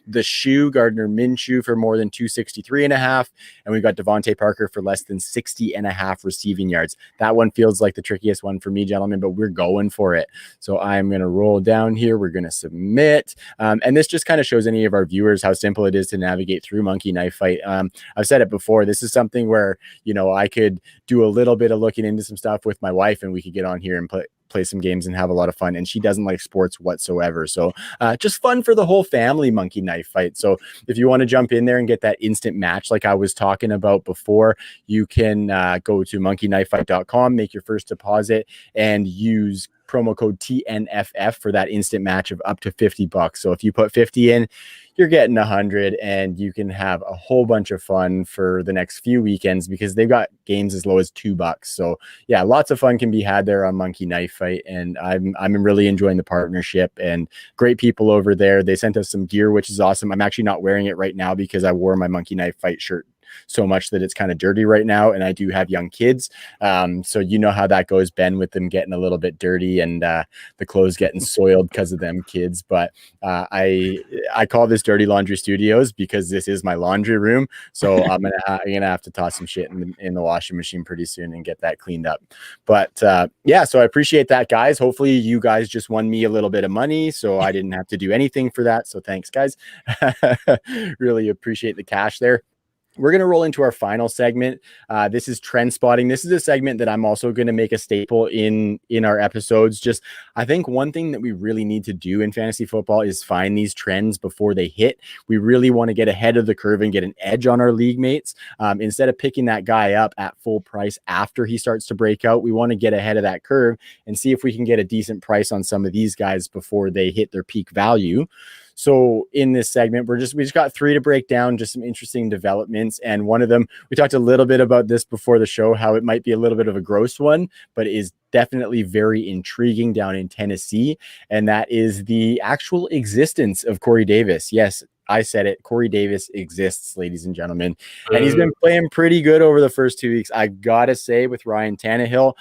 Speaker 2: The shoe Gardner Minshew for more than 263.5, and we got Devontae Parker for less than 60.5 receiving yards. That one feels like the trickiest one for me, gentlemen, but we're going for it. So I'm going to roll down here. We're going to submit, and this just kind of shows any of our viewers how simple it is to navigate through Monkey Knife Fight. I've said it before. This is something where I could do a little bit of looking into some stuff with my wife, and we could get on here and play some games and have a lot of fun, and she doesn't like sports whatsoever, so just fun for the whole family. Monkey Knife Fight. So if you want to jump in there and get that instant match like I was talking about before, you can go to monkeyknifefight.com, make your first deposit, and use promo code TNFF for that instant match of up to $50. So if you put 50 in, you're getting 100, and you can have a whole bunch of fun for the next few weekends because they've got games as low as $2. So yeah, lots of fun can be had there on Monkey Knife Fight, and I'm really enjoying the partnership and great people over there. They sent us some gear, which is awesome. I'm actually not wearing it right now because I wore my Monkey Knife Fight shirt so much that it's kind of dirty right now, and I do have young kids, so you know how that goes, Ben, with them getting a little bit dirty and the clothes getting soiled because of them kids. But I call this Dirty Laundry Studios because this is my laundry room, so I'm gonna have to toss some shit in the washing machine pretty soon and get that cleaned up. But yeah, so I appreciate that, guys. Hopefully you guys just won me a little bit of money, so I didn't have to do anything for that, so thanks, guys. Really appreciate the cash there. We're going to roll into our final segment. This is trend spotting. This is a segment that I'm also going to make a staple in our episodes. Just, I think one thing that we really need to do in fantasy football is find these trends before they hit. We really want to get ahead of the curve and get an edge on our league mates. Instead of picking that guy up at full price after he starts to break out, we want to get ahead of that curve and see if we can get a decent price on some of these guys before they hit their peak value. So in this segment, we just got 3 to break down, just some interesting developments. And one of them, we talked a little bit about this before the show, how it might be a little bit of a gross one, but is definitely very intriguing down in Tennessee. And that is the actual existence of Corey Davis. Yes, I said it. Corey Davis exists, ladies and gentlemen. And he's been playing pretty good over the first 2 weeks. I got to say, with Ryan Tannehill,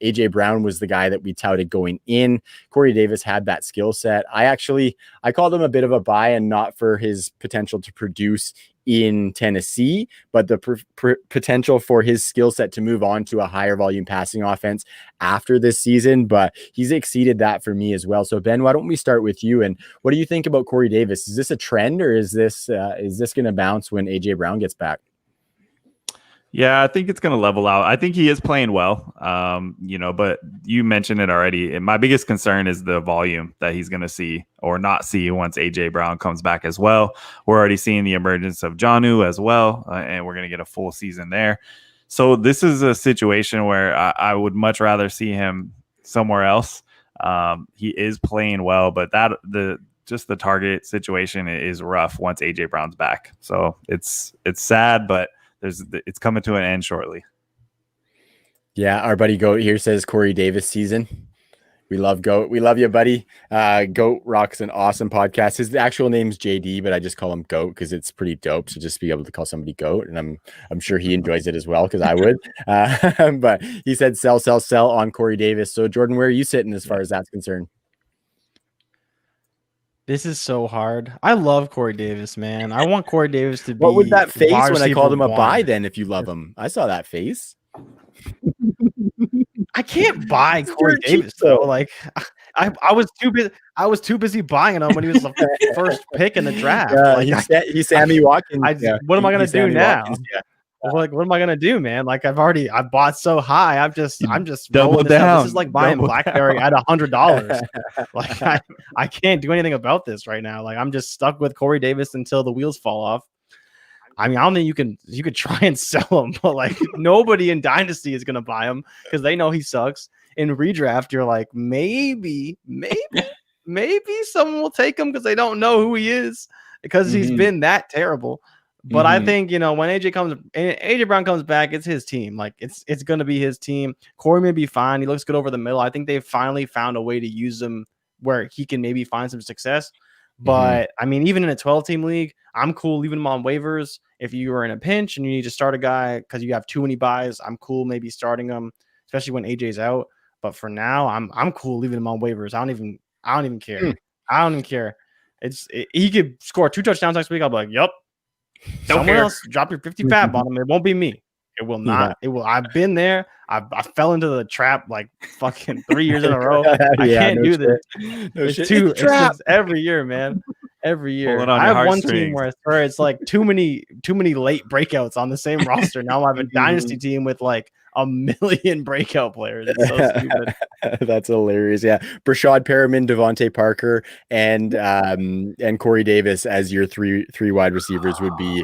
Speaker 2: AJ Brown was the guy that we touted going in. Corey Davis had that skill set. I called him a bit of a buy, and not for his potential to produce in Tennessee, but the potential for his skill set to move on to a higher volume passing offense after this season. But he's exceeded that for me as well. So Ben, why don't we start with you? And what do you think about Corey Davis? Is this a trend, or is this going to bounce when AJ Brown gets back?
Speaker 5: Yeah, I think it's going to level out. I think he is playing well, but you mentioned it already. And my biggest concern is the volume that he's going to see or not see once AJ Brown comes back as well. We're already seeing the emergence of Jonnu as well, and we're going to get a full season there. So this is a situation where I would much rather see him somewhere else. He is playing well, but the target situation is rough once AJ Brown's back. So it's sad, but it's coming to an end shortly.
Speaker 2: Yeah, our buddy Goat here says Corey Davis season. We love Goat. We love you, buddy. Goat rocks an awesome podcast. His actual name's JD, but I just call him Goat because it's pretty dope to just be able to call somebody Goat, and I'm sure he enjoys it as well because I would. But he said sell on Corey Davis. So Jordan, where are you sitting as far as that's concerned?
Speaker 4: This is so hard. I love Corey Davis, man. I want Corey Davis to be.
Speaker 2: What was that face when I called him a
Speaker 4: one.
Speaker 2: buy then, if you love him? I saw that face.
Speaker 4: I can't buy Corey Davis though. Like I was too busy buying him when he was the first pick in the draft.
Speaker 2: He's Sammy Watkins.
Speaker 4: What am I gonna do now?
Speaker 2: Watkins, yeah.
Speaker 4: Like, what am I gonna do, man? Like, I bought so high. I'm just
Speaker 5: double down.
Speaker 4: This is like buying BlackBerry at $100. Like, I can't do anything about this right now. Like, I'm just stuck with Corey Davis until the wheels fall off. I mean, I don't think you could try and sell him, but like nobody in Dynasty is gonna buy him because they know he sucks. In redraft, you're like, maybe someone will take him because they don't know who he is because he's been that terrible. But I think, when AJ Brown comes back, it's his team. Like it's going to be his team. Corey may be fine. He looks good over the middle. I think they've finally found a way to use him where he can maybe find some success. But I mean, even in a 12-team league, I'm cool leaving him on waivers. If you are in a pinch and you need to start a guy because you have too many buys, I'm cool maybe starting him, especially when AJ's out. But for now, I'm cool leaving him on waivers. I don't even care. I don't even care. He could score 2 touchdowns next week. I'll be like, yep. Someone else drop your 50 fab on him. It won't be me. It will not. It will. I've been there. I fell into the trap like fucking 3 years in a row. I can't do this. It's every year, man. Every year. I have one team where it's like too many late breakouts on the same roster. Now I have a dynasty team with like 1 million breakout players. It's so stupid.
Speaker 2: That's hilarious. Yeah. Brashad Perriman, Devontae Parker, and Corey Davis as your three wide receivers would be.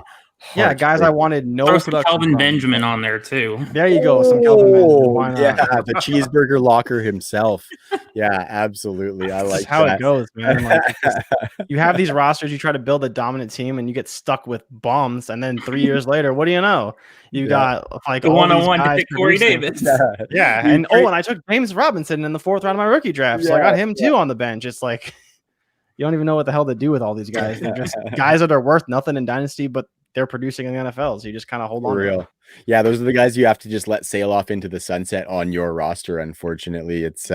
Speaker 4: Yeah, guys, I wanted no
Speaker 3: production. Kelvin Benjamin on there too.
Speaker 4: There you go. Some Kelvin Benjamin. Why not?
Speaker 2: Yeah, the cheeseburger locker himself. Yeah, absolutely. I like
Speaker 4: how it goes, man. Like, you have these rosters, you try to build a dominant team, and you get stuck with bums. And then 3 years later, what do you know? You got like
Speaker 3: the 101 to pick Corey Davis.
Speaker 4: Yeah, and I took James Robinson in the 4th round of my rookie draft, so I got him too on the bench. It's like you don't even know what the hell to do with all these guys. They're just guys that are worth nothing in Dynasty, but they're producing in the NFL, so you just kind of hold on. For real.
Speaker 2: Yeah, those are the guys you have to just let sail off into the sunset on your roster. Unfortunately, it's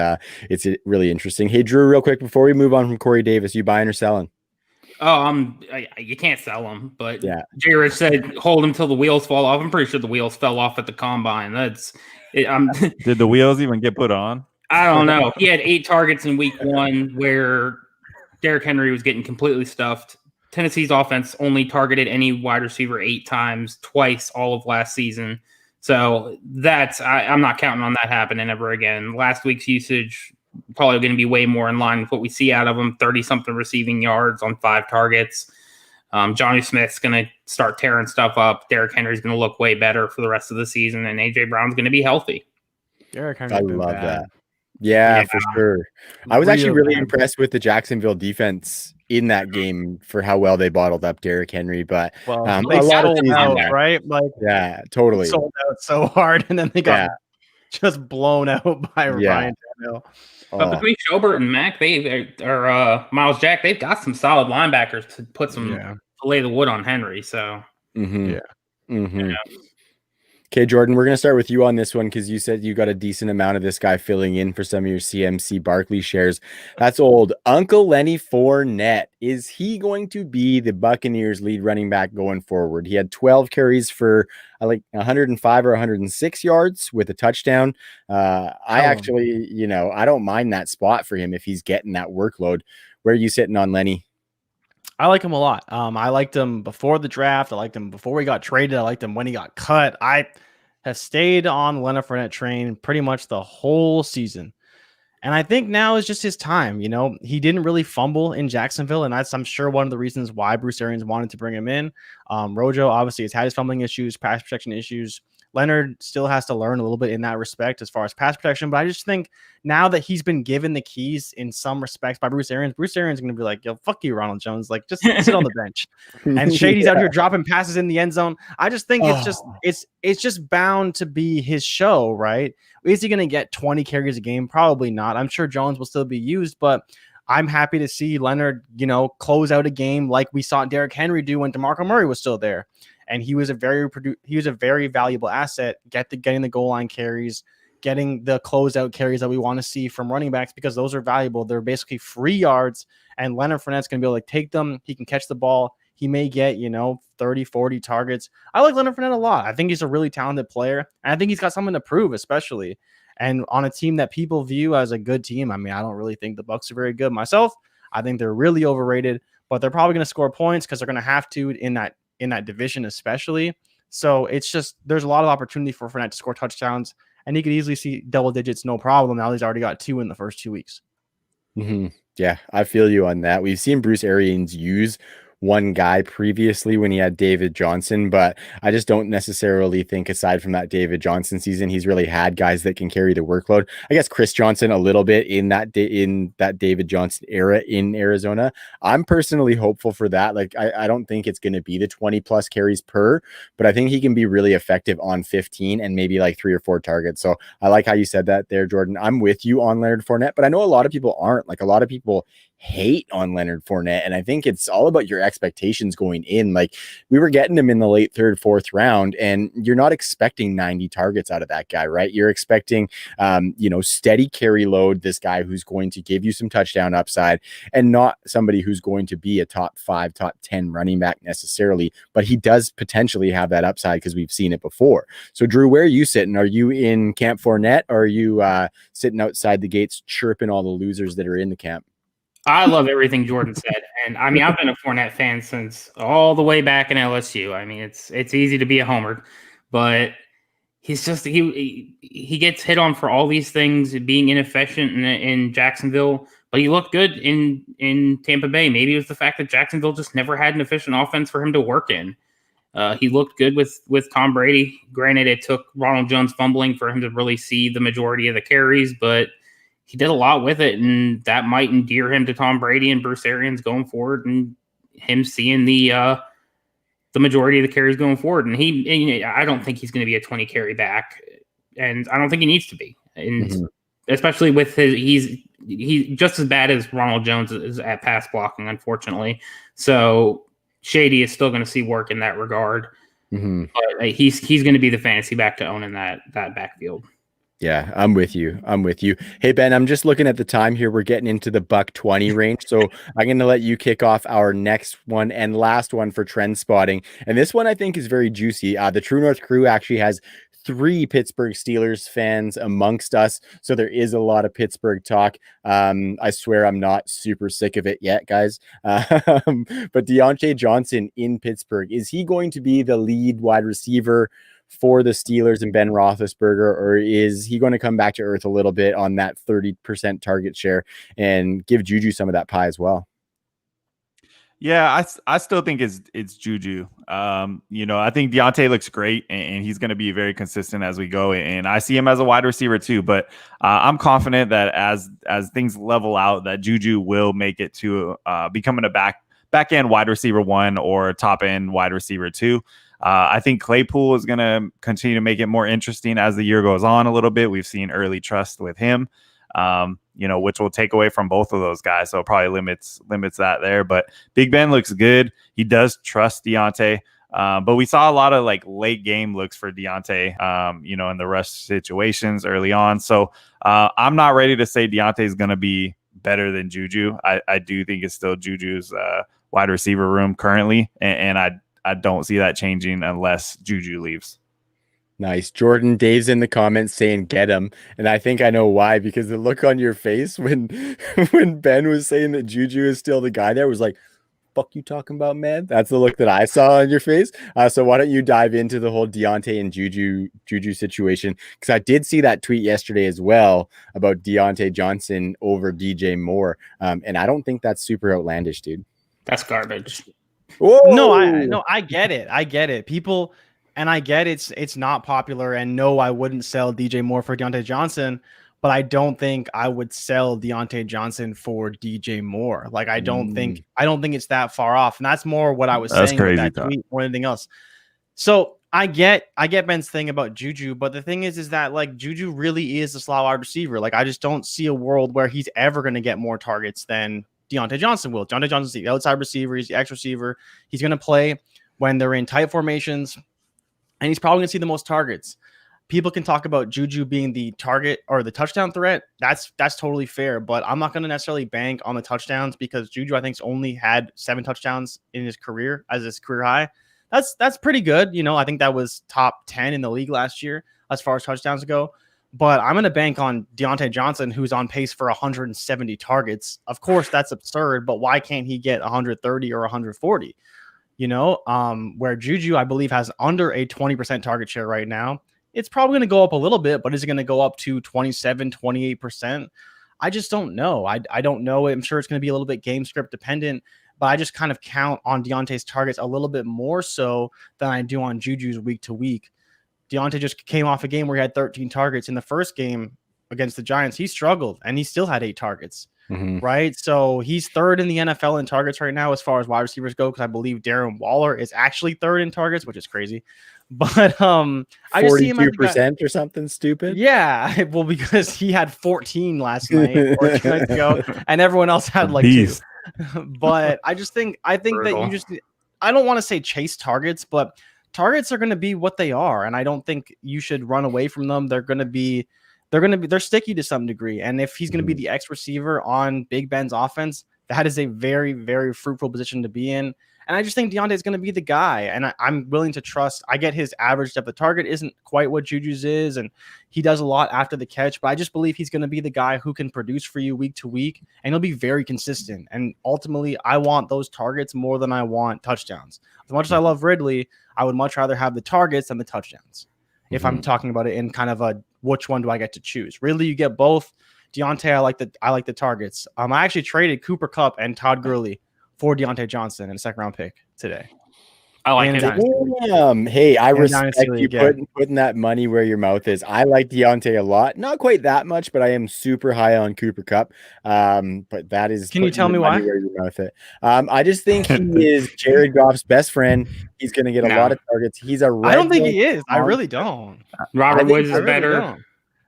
Speaker 2: really interesting. Hey, Drew, real quick before we move on from Corey Davis, you buying or selling?
Speaker 3: Oh, you can't sell him, but yeah, Jared said hold him till the wheels fall off. I'm pretty sure the wheels fell off at the combine.
Speaker 5: Did the wheels even get put on?
Speaker 3: I don't know. He had 8 targets in week 1 where Derrick Henry was getting completely stuffed. Tennessee's offense only targeted any wide receiver 8 times, twice all of last season. So I'm not counting on that happening ever again. Last week's usage probably going to be way more in line with what we see out of him, 30-something receiving yards on 5 targets. Johnny Smith's going to start tearing stuff up. Derrick Henry's going to look way better for the rest of the season, and A.J. Brown's going to be healthy.
Speaker 4: Derrick Henry,
Speaker 2: I love that. Yeah, for sure. I was actually really impressed with the Jacksonville defense in that game for how well they bottled up Derrick Henry, but
Speaker 4: Well,
Speaker 2: a
Speaker 4: they
Speaker 2: lot of
Speaker 4: sold
Speaker 2: things in
Speaker 4: out,
Speaker 2: there.
Speaker 4: right? Like,
Speaker 2: Yeah, totally.
Speaker 4: sold out so hard, and then they got
Speaker 2: Yeah.
Speaker 4: just blown out by Ryan Tannehill.
Speaker 3: But between Schobert and Mack, Miles Jack, they've got some solid linebackers to put some to lay the wood on Henry. So
Speaker 2: Okay, Jordan, we're going to start with you on this one because you said you got a decent amount of this guy filling in for some of your CMC Barkley shares. That's old. Uncle Lenny Fournette. Is he going to be the Buccaneers' lead running back going forward? He had 12 carries for 105 or 106 yards with a touchdown. I actually, I don't mind that spot for him if he's getting that workload. Where are you sitting on Lenny?
Speaker 4: I like him a lot. I liked him before the draft. I liked him before he got traded. I liked him when he got cut. I have stayed on Leonard Fournette train pretty much the whole season. And I think now is just his time. He didn't really fumble in Jacksonville, and that's, I'm sure, one of the reasons why Bruce Arians wanted to bring him in. Rojo obviously has had his fumbling issues, pass protection issues. Leonard still has to learn a little bit in that respect as far as pass protection, but I just think now that he's been given the keys in some respects by Bruce Arians is going to be like, yo, fuck you, Ronald Jones. Like, just sit on the bench. And Shady's out here dropping passes in the end zone. I just think it's just bound to be his show, right? Is he going to get 20 carries a game? Probably not. I'm sure Jones will still be used, but I'm happy to see Leonard, close out a game like we saw Derrick Henry do when DeMarco Murray was still there. And he was a very valuable asset, getting the goal line carries, getting the closeout carries that we want to see from running backs, because those are valuable. They're basically free yards, and Leonard Fournette's going to be able to take them. He can catch the ball. He may get, 30, 40 targets. I like Leonard Fournette a lot. I think he's a really talented player, and I think he's got something to prove, especially. And on a team that people view as a good team. I mean, I don't really think the Bucs are very good myself. I think they're really overrated, but they're probably going to score points because they're going to have to in that division, especially. So it's just, there's a lot of opportunity for Fournette to score touchdowns, and he could easily see double digits, no problem. Now he's already got 2 in the first 2 weeks.
Speaker 2: Yeah, I feel you on that. We've seen Bruce Arians use one guy previously when he had David Johnson, but I just don't necessarily think, aside from that David Johnson season, he's really had guys that can carry the workload. I guess Chris Johnson a little bit in that David Johnson era in Arizona. I'm personally hopeful for that. Like, I don't think it's going to be the 20 plus carries per, but I think he can be really effective on 15 and maybe like 3 or 4 targets. So I like how you said that there, Jordan. I'm with you on Leonard Fournette, but I know a lot of people aren't. Like, a lot of people hate on Leonard Fournette, and I think it's all about your expectations going in. Like, we were getting him in the late 3rd, 4th round, and you're not expecting 90 targets out of that guy, right? You're expecting steady carry load, this guy who's going to give you some touchdown upside, and not somebody who's going to be a top 5, top 10 running back necessarily, but he does potentially have that upside because we've seen it before. So Drew, where are you sitting? Are you in Camp Fournette, or are you sitting outside the gates chirping all the losers that are in the camp?
Speaker 3: I love everything Jordan said. And I mean, I've been a Fournette fan since all the way back in LSU. I mean, it's easy to be a homer, but he's just, he gets hit on for all these things, being inefficient in Jacksonville, but he looked good in Tampa Bay. Maybe it was the fact that Jacksonville just never had an efficient offense for him to work in. He looked good with Tom Brady. Granted, it took Ronald Jones fumbling for him to really see the majority of the carries, but he did a lot with it, and that might endear him to Tom Brady and Bruce Arians going forward, and him seeing the majority of the carries going forward. And I don't think he's going to be a 20 carry back, and I don't think he needs to be. And especially with he's just as bad as Ronald Jones is at pass blocking, unfortunately. So Shady is still going to see work in that regard. But he's going to be the fantasy back to own in that backfield.
Speaker 2: Yeah, I'm with you. Hey, Ben, I'm just looking at the time here. We're getting into the $120 range. So I'm going to let you kick off our next one and last one for trend spotting. And this one I think is very juicy. The True North crew actually has 3 Pittsburgh Steelers fans amongst us. So there is a lot of Pittsburgh talk. I swear I'm not super sick of it yet, guys. But Deontay Johnson in Pittsburgh, is he going to be the lead wide receiver for the Steelers and Ben Roethlisberger, or is he going to come back to earth a little bit on that 30% target share and give Juju some of that pie as well?
Speaker 5: Yeah, I still think it's Juju. I think Deontay looks great, and he's going to be very consistent as we go. And I see him as a wide receiver too. But I'm confident that as things level out, that Juju will make it to becoming a back end wide receiver 1 or top end wide receiver 2. I think Claypool is going to continue to make it more interesting as the year goes on a little bit. We've seen early trust with him. Which will take away from both of those guys. So it probably limits that there. But Big Ben looks good. He does trust Deontay. But we saw a lot of like late game looks for Deontay, in the rush situations early on. So I'm not ready to say Deontay is going to be better than Juju. I do think it's still Juju's wide receiver room currently. And I don't see that changing unless Juju leaves.
Speaker 2: Nice. Jordan Dave's in the comments saying get him. And I think I know why, because the look on your face when Ben was saying that Juju is still the guy there was like, fuck you talking about, man? That's the look that I saw on your face. So why don't you dive into the whole Deontay and Juju situation? Because I did see that tweet yesterday as well about Deontay Johnson over DJ Moore. And I don't think that's super outlandish, dude.
Speaker 3: That's garbage.
Speaker 2: Whoa!
Speaker 4: No, I get it. People... And I get it's not popular, and no, I wouldn't sell DJ Moore for Deontay Johnson, but I don't think I would sell Deontay Johnson for DJ Moore. Like I don't think it's that far off, and that's more what I was saying with that tweet more than anything else. So I get Ben's thing about Juju, but the thing is that like Juju really is a slot wide receiver. Like I just don't see a world where he's ever going to get more targets than Deontay Johnson will. Deontay Johnson's the outside receiver, he's the X receiver. He's going to play when they're in tight formations. And he's probably going to see the most targets. People can talk about Juju being the target or the touchdown threat. That's totally fair. But I'm not going to necessarily bank on the touchdowns because Juju, I think, only had 7 touchdowns in his career as his career high. That's pretty good. I think that was top 10 in the league last year as far as touchdowns go. But I'm going to bank on Deontay Johnson, who's on pace for 170 targets. Of course, that's absurd. But why can't he get 130 or 140? Where Juju, I believe, has under a 20% target share right now. It's probably going to go up a little bit, but is it going to go up to 27, 28%? I just don't know. I don't know. I'm sure it's going to be a little bit game script dependent, but I just kind of count on Deontay's targets a little bit more so than I do on Juju's week to week. Deontay just came off a game where he had 13 targets. In the first game against the Giants, he struggled, and he still had 8 targets. Right. So he's third in the NFL in targets right now as far as wide receivers go, because I believe Darren Waller is actually third in targets, which is crazy. But I just see him
Speaker 2: 42% or something stupid.
Speaker 4: Yeah. Well, because he had 14 last night or 2 nights ago, and everyone else had like 2. But I think that I don't want to say chase targets, but targets are going to be what they are. And I don't think you should run away from them. They're sticky to some degree. And if he's going to be the X receiver on Big Ben's offense, that is a very, very fruitful position to be in. And I just think Deontay is going to be the guy. And I'm willing to trust. I get his average depth of target isn't quite what Juju's is. And he does a lot after the catch. But I just believe he's going to be the guy who can produce for you week to week. And he'll be very consistent. And ultimately, I want those targets more than I want touchdowns. As much as I love Ridley, I would much rather have the targets than the touchdowns. If I'm talking about it in kind of a which one do I get to choose? Really, you get both. Deontay, I like the targets. I actually traded Cooper Kupp and Todd Gurley for Deontay Johnson in a 2nd round pick today.
Speaker 3: I like it.
Speaker 2: Damn. Hey, I respect you putting that money where your mouth is. I like Deontay a lot. Not quite that much, but I am super high on Cooper Kupp. But that is.
Speaker 4: Can you tell me why?
Speaker 2: Where your mouth is. I just think he is Jared Goff's best friend. He's going to get a lot of targets. He's a.
Speaker 4: I don't think he is. I really don't.
Speaker 3: Robert Woods is better.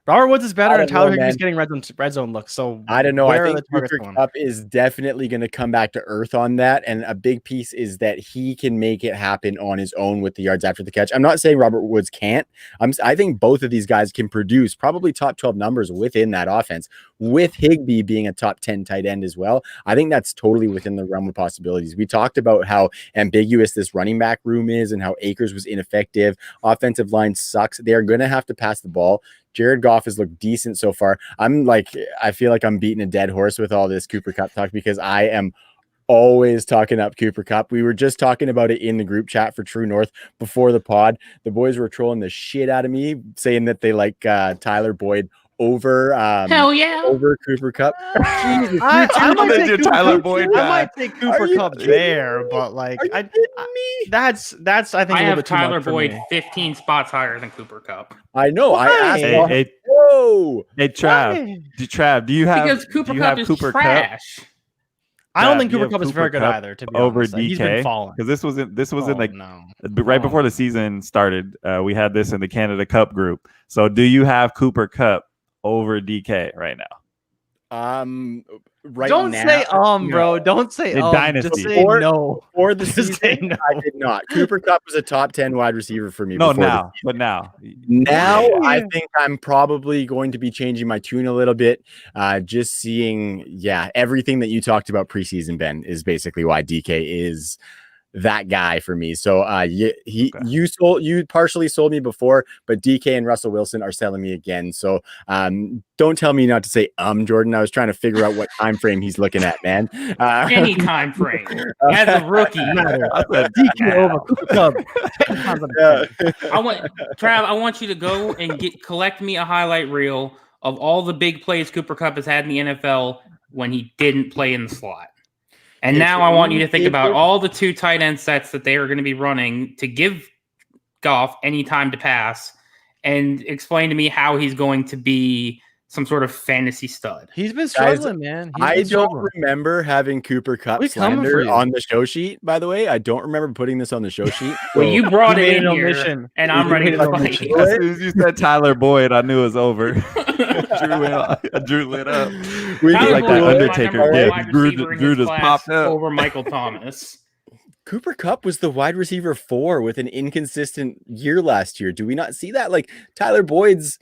Speaker 4: Robert Woods is better, and Tyler Higbee's getting red zone looks. So
Speaker 2: I don't know. I think Cooper Kupp is definitely going to come back to earth on that, and a big piece is that he can make it happen on his own with the yards after the catch. I'm not saying Robert Woods can't. I think both of these guys can produce probably top 12 numbers within that offense, with Higbee being a top 10 tight end as well. I think that's totally within the realm of possibilities. We talked about how ambiguous this running back room is and how Akers was ineffective. Offensive line sucks. They're going to have to pass the ball. Jared Goff has looked decent so far. I feel like I'm beating a dead horse with all this Cooper Kupp talk because I am always talking up Cooper Kupp. We were just talking about it in the group chat for True North before the pod. The boys were trolling the shit out of me, saying that they like Tyler Boyd over
Speaker 3: Hell yeah.
Speaker 2: over Cooper Cup. Jesus,
Speaker 4: I might take Cooper
Speaker 5: Tyler
Speaker 4: Cup.
Speaker 5: Boyd
Speaker 4: I
Speaker 5: back.
Speaker 4: might take Cooper Cup there, but like,
Speaker 2: Are you kidding me?
Speaker 4: that's I think
Speaker 3: I
Speaker 4: a little
Speaker 3: have
Speaker 4: bit too
Speaker 3: Tyler
Speaker 4: much for
Speaker 3: Boyd
Speaker 4: me.
Speaker 3: 15 spots higher than Cooper Cup.
Speaker 2: I know. I asked.
Speaker 5: Hey,
Speaker 2: Whoa.
Speaker 5: Hey, Trav, do you have
Speaker 3: Because Cooper
Speaker 5: do you
Speaker 3: Cup
Speaker 5: have
Speaker 3: is
Speaker 5: Cooper
Speaker 3: trash.
Speaker 4: I don't
Speaker 5: Trav,
Speaker 4: think
Speaker 5: do you
Speaker 4: Cooper
Speaker 5: have
Speaker 4: Cup is
Speaker 5: Cooper
Speaker 4: very good
Speaker 5: Kupp
Speaker 4: either. To be
Speaker 5: over
Speaker 4: honest, like, he's been
Speaker 5: DK?
Speaker 4: falling.
Speaker 5: Because this was in like
Speaker 4: no.
Speaker 5: right before the season started. We had this in the Canada Cup group. So, do you have Cooper Kupp over DK right now?
Speaker 2: Right
Speaker 4: Don't
Speaker 2: now,
Speaker 4: say bro. Don't say
Speaker 5: In
Speaker 4: Just
Speaker 5: Dynasty.
Speaker 4: say no.
Speaker 2: For the
Speaker 4: Just say
Speaker 2: season,
Speaker 4: no.
Speaker 2: I did not. Cooper Cup was a top 10 wide receiver for me.
Speaker 5: No,
Speaker 2: before the
Speaker 5: now, but now.
Speaker 2: Now
Speaker 4: Yeah.
Speaker 2: I think I'm probably going to be changing my tune a little bit. Just seeing, everything that you talked about preseason, Ben, is basically why DK is that guy for me. So you partially sold me before, but DK and Russell Wilson are selling me again. So don't tell me not to say Jordan. I was trying to figure out what time frame he's looking at, man.
Speaker 3: Any time frame. As a rookie.
Speaker 4: DK over Cooper Cup.
Speaker 3: Trav, I want you to go and collect me a highlight reel of all the big plays Cooper Kupp has had in the NFL when he didn't play in the slot. And now I want you to think about all the 2 tight end sets that they are going to be running to give Goff any time to pass, and explain to me how he's going to be some sort of fantasy stud.
Speaker 4: He's been struggling, man.
Speaker 2: I don't remember having Cooper Kupp slander on the show sheet, by the way. I don't remember putting this on the show sheet.
Speaker 3: Well, you brought it in here,
Speaker 4: omission.
Speaker 3: and I'm ready to fight.
Speaker 5: As soon as you said Tyler Boyd, I knew it was over. Drew lit up.
Speaker 2: We
Speaker 3: Tyler
Speaker 5: like
Speaker 3: Boyd
Speaker 5: that
Speaker 3: was my
Speaker 5: Undertaker
Speaker 3: number one
Speaker 5: gift.
Speaker 3: wide
Speaker 5: Drew
Speaker 3: receiver in
Speaker 5: just
Speaker 3: his class
Speaker 5: popped up.
Speaker 3: over Michael Thomas.
Speaker 2: Cooper Kupp was the wide receiver 4 with an inconsistent year last year. Do we not see that? Like Tyler Boyd's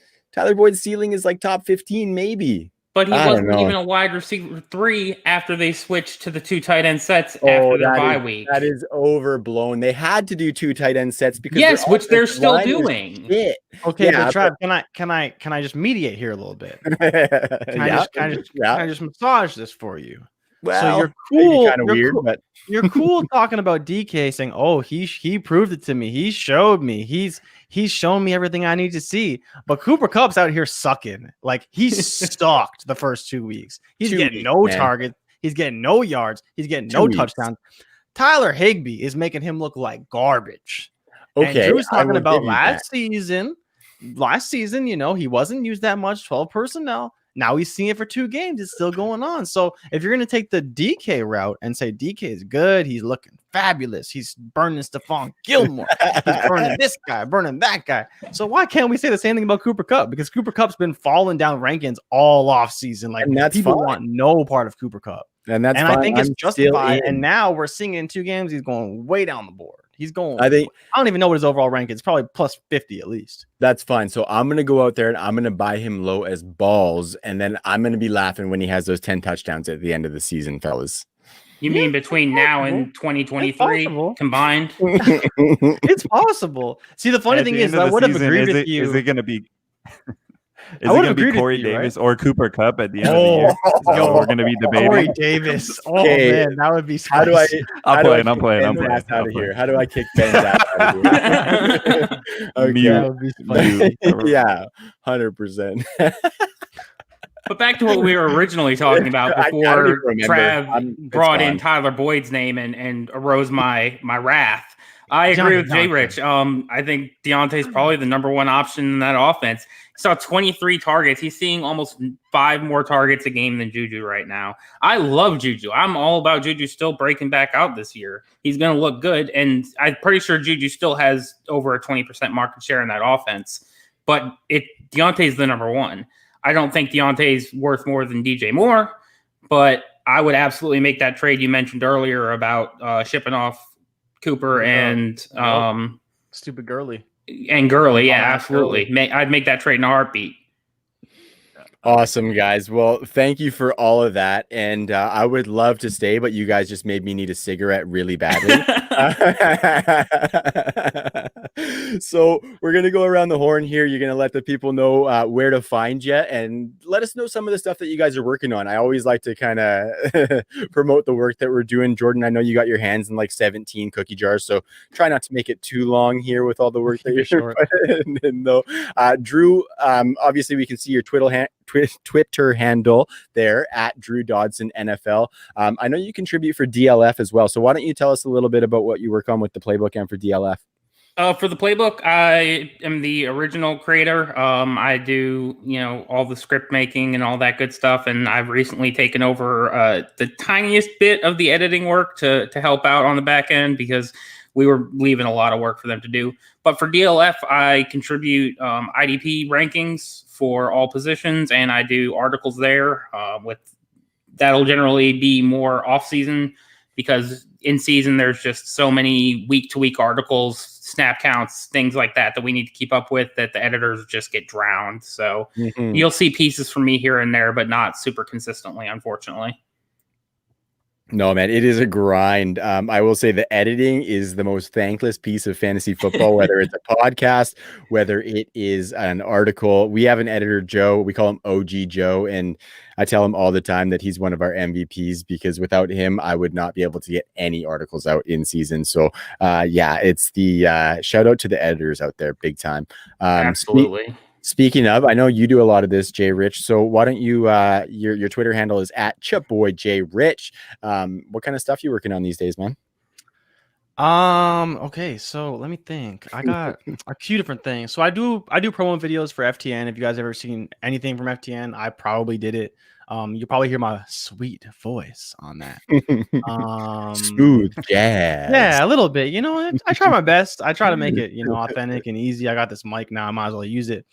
Speaker 2: ceiling is like top 15, maybe.
Speaker 3: But he wasn't even a wide receiver 3 after they switched to the 2 tight end sets after the bye week.
Speaker 2: That is overblown. They had to do 2 tight end sets because
Speaker 3: which they're still doing.
Speaker 4: Okay, but Trav, can I just mediate here a little bit? Can I just massage this for you?
Speaker 2: Well,
Speaker 4: so you're cool.
Speaker 2: Kind of weird, but
Speaker 4: you're cool talking about DK saying, "Oh, he proved it to me. He showed me. He's shown me everything I need to see." But Cooper Kupp's out here sucking. Like he's sucked the first 2 weeks. He's getting no targets. He's getting no yards. He's getting no touchdowns. Tyler Higbee is making him look like garbage.
Speaker 2: Okay,
Speaker 4: and Drew's talking about last season. Last season, he wasn't used that much. 12 personnel. Now he's seeing it for 2 games. It's still going on. So if you're going to take the DK route and say DK is good, he's looking fabulous. He's burning Stephon Gilmore. He's burning this guy, burning that guy. So why can't we say the same thing about Cooper Kupp? Because Cooper Kupp's been falling down rankings all off season. Like people want no part of Cooper Kupp.
Speaker 2: And
Speaker 4: I think it's justified. And now we're seeing in 2 games, he's going way down the board. He's going. I don't even know what his overall rank is. It's probably plus 50 at least.
Speaker 2: That's fine. So I'm going to go out there and I'm going to buy him low as balls. And then I'm going to be laughing when he has those 10 touchdowns at the end of the season, fellas.
Speaker 3: You mean between now and 2023 combined?
Speaker 4: It's possible. See, the funny thing is, I would have agreed with you.
Speaker 5: Is it going to be? Is it going to be Corey Davis or Cooper Kupp at the end of the year? So we're going to be debating.
Speaker 4: Corey Davis. Oh, man, that would be spicy.
Speaker 5: I'm playing
Speaker 2: out of here. How do I kick Ben's ass out of here? Okay.
Speaker 4: That would be spicy.
Speaker 2: Yeah, 100%.
Speaker 3: But back to what we were originally talking about before Trav brought in Tyler Boyd's name and arose my wrath. I agree with Jay Rich. I think Deontay's probably the number 1 option in that offense. He saw 23 targets. He's seeing almost 5 more targets a game than Juju right now. I love Juju. I'm all about Juju still breaking back out this year. He's going to look good, and I'm pretty sure Juju still has over a 20% market share in that offense. But Deontay's the number 1. I don't think Deontay's worth more than DJ Moore, but I would absolutely make that trade you mentioned earlier about shipping off Cooper and
Speaker 4: stupid Gurley.
Speaker 3: And Gurley, yeah, absolutely. I'd make that trade in a heartbeat.
Speaker 2: Awesome, guys. Well, thank you for all of that. And I would love to stay, but you guys just made me need a cigarette really badly. So we're going to go around the horn here. You're going to let the people know where to find you and let us know some of the stuff that you guys are working on. I always like to kind of promote the work that we're doing. Jordan, I know you got your hands in like 17 cookie jars, so try not to make it too long here with all the work that you're putting in, though. Drew, obviously we can see your Twitter handle there at Drew Dodson NFL. I know you contribute for DLF as well. So why don't you tell us a little bit about what you work on with the playbook and for DLF?
Speaker 3: For the playbook, I am the original creator. I do, all the script making and all that good stuff. And I've recently taken over the tiniest bit of the editing work to help out on the back end because we were leaving a lot of work for them to do. But for DLF, I contribute IDP rankings for all positions, and I do articles there. That'll generally be more off season because in season there's just so many week-to-week articles, snap counts, things like that we need to keep up with that the editors just get drowned. So you'll see pieces from me here and there, but not super consistently, unfortunately.
Speaker 2: No, man, it is a grind. I will say the editing is the most thankless piece of fantasy football, whether it's a podcast, whether it is an article. We have an editor, Joe. We call him OG Joe. And I tell him all the time that he's one of our MVPs because without him, I would not be able to get any articles out in season. So, it's the shout out to the editors out there big time.
Speaker 3: Absolutely.
Speaker 2: Speaking of, I know you do a lot of this, Jay Rich. So why don't you, your Twitter handle is at ChipBoyJRich. What kind of stuff you working on these days, man?
Speaker 4: Okay, so let me think. I got a few different things. So I do promo videos for FTN. If you guys ever seen anything from FTN, I probably did it. You'll probably hear my sweet voice on that.
Speaker 2: Smooth jazz.
Speaker 4: Yeah, a little bit. I try my best. I try to make it, authentic and easy. I got this mic now. I might as well use it.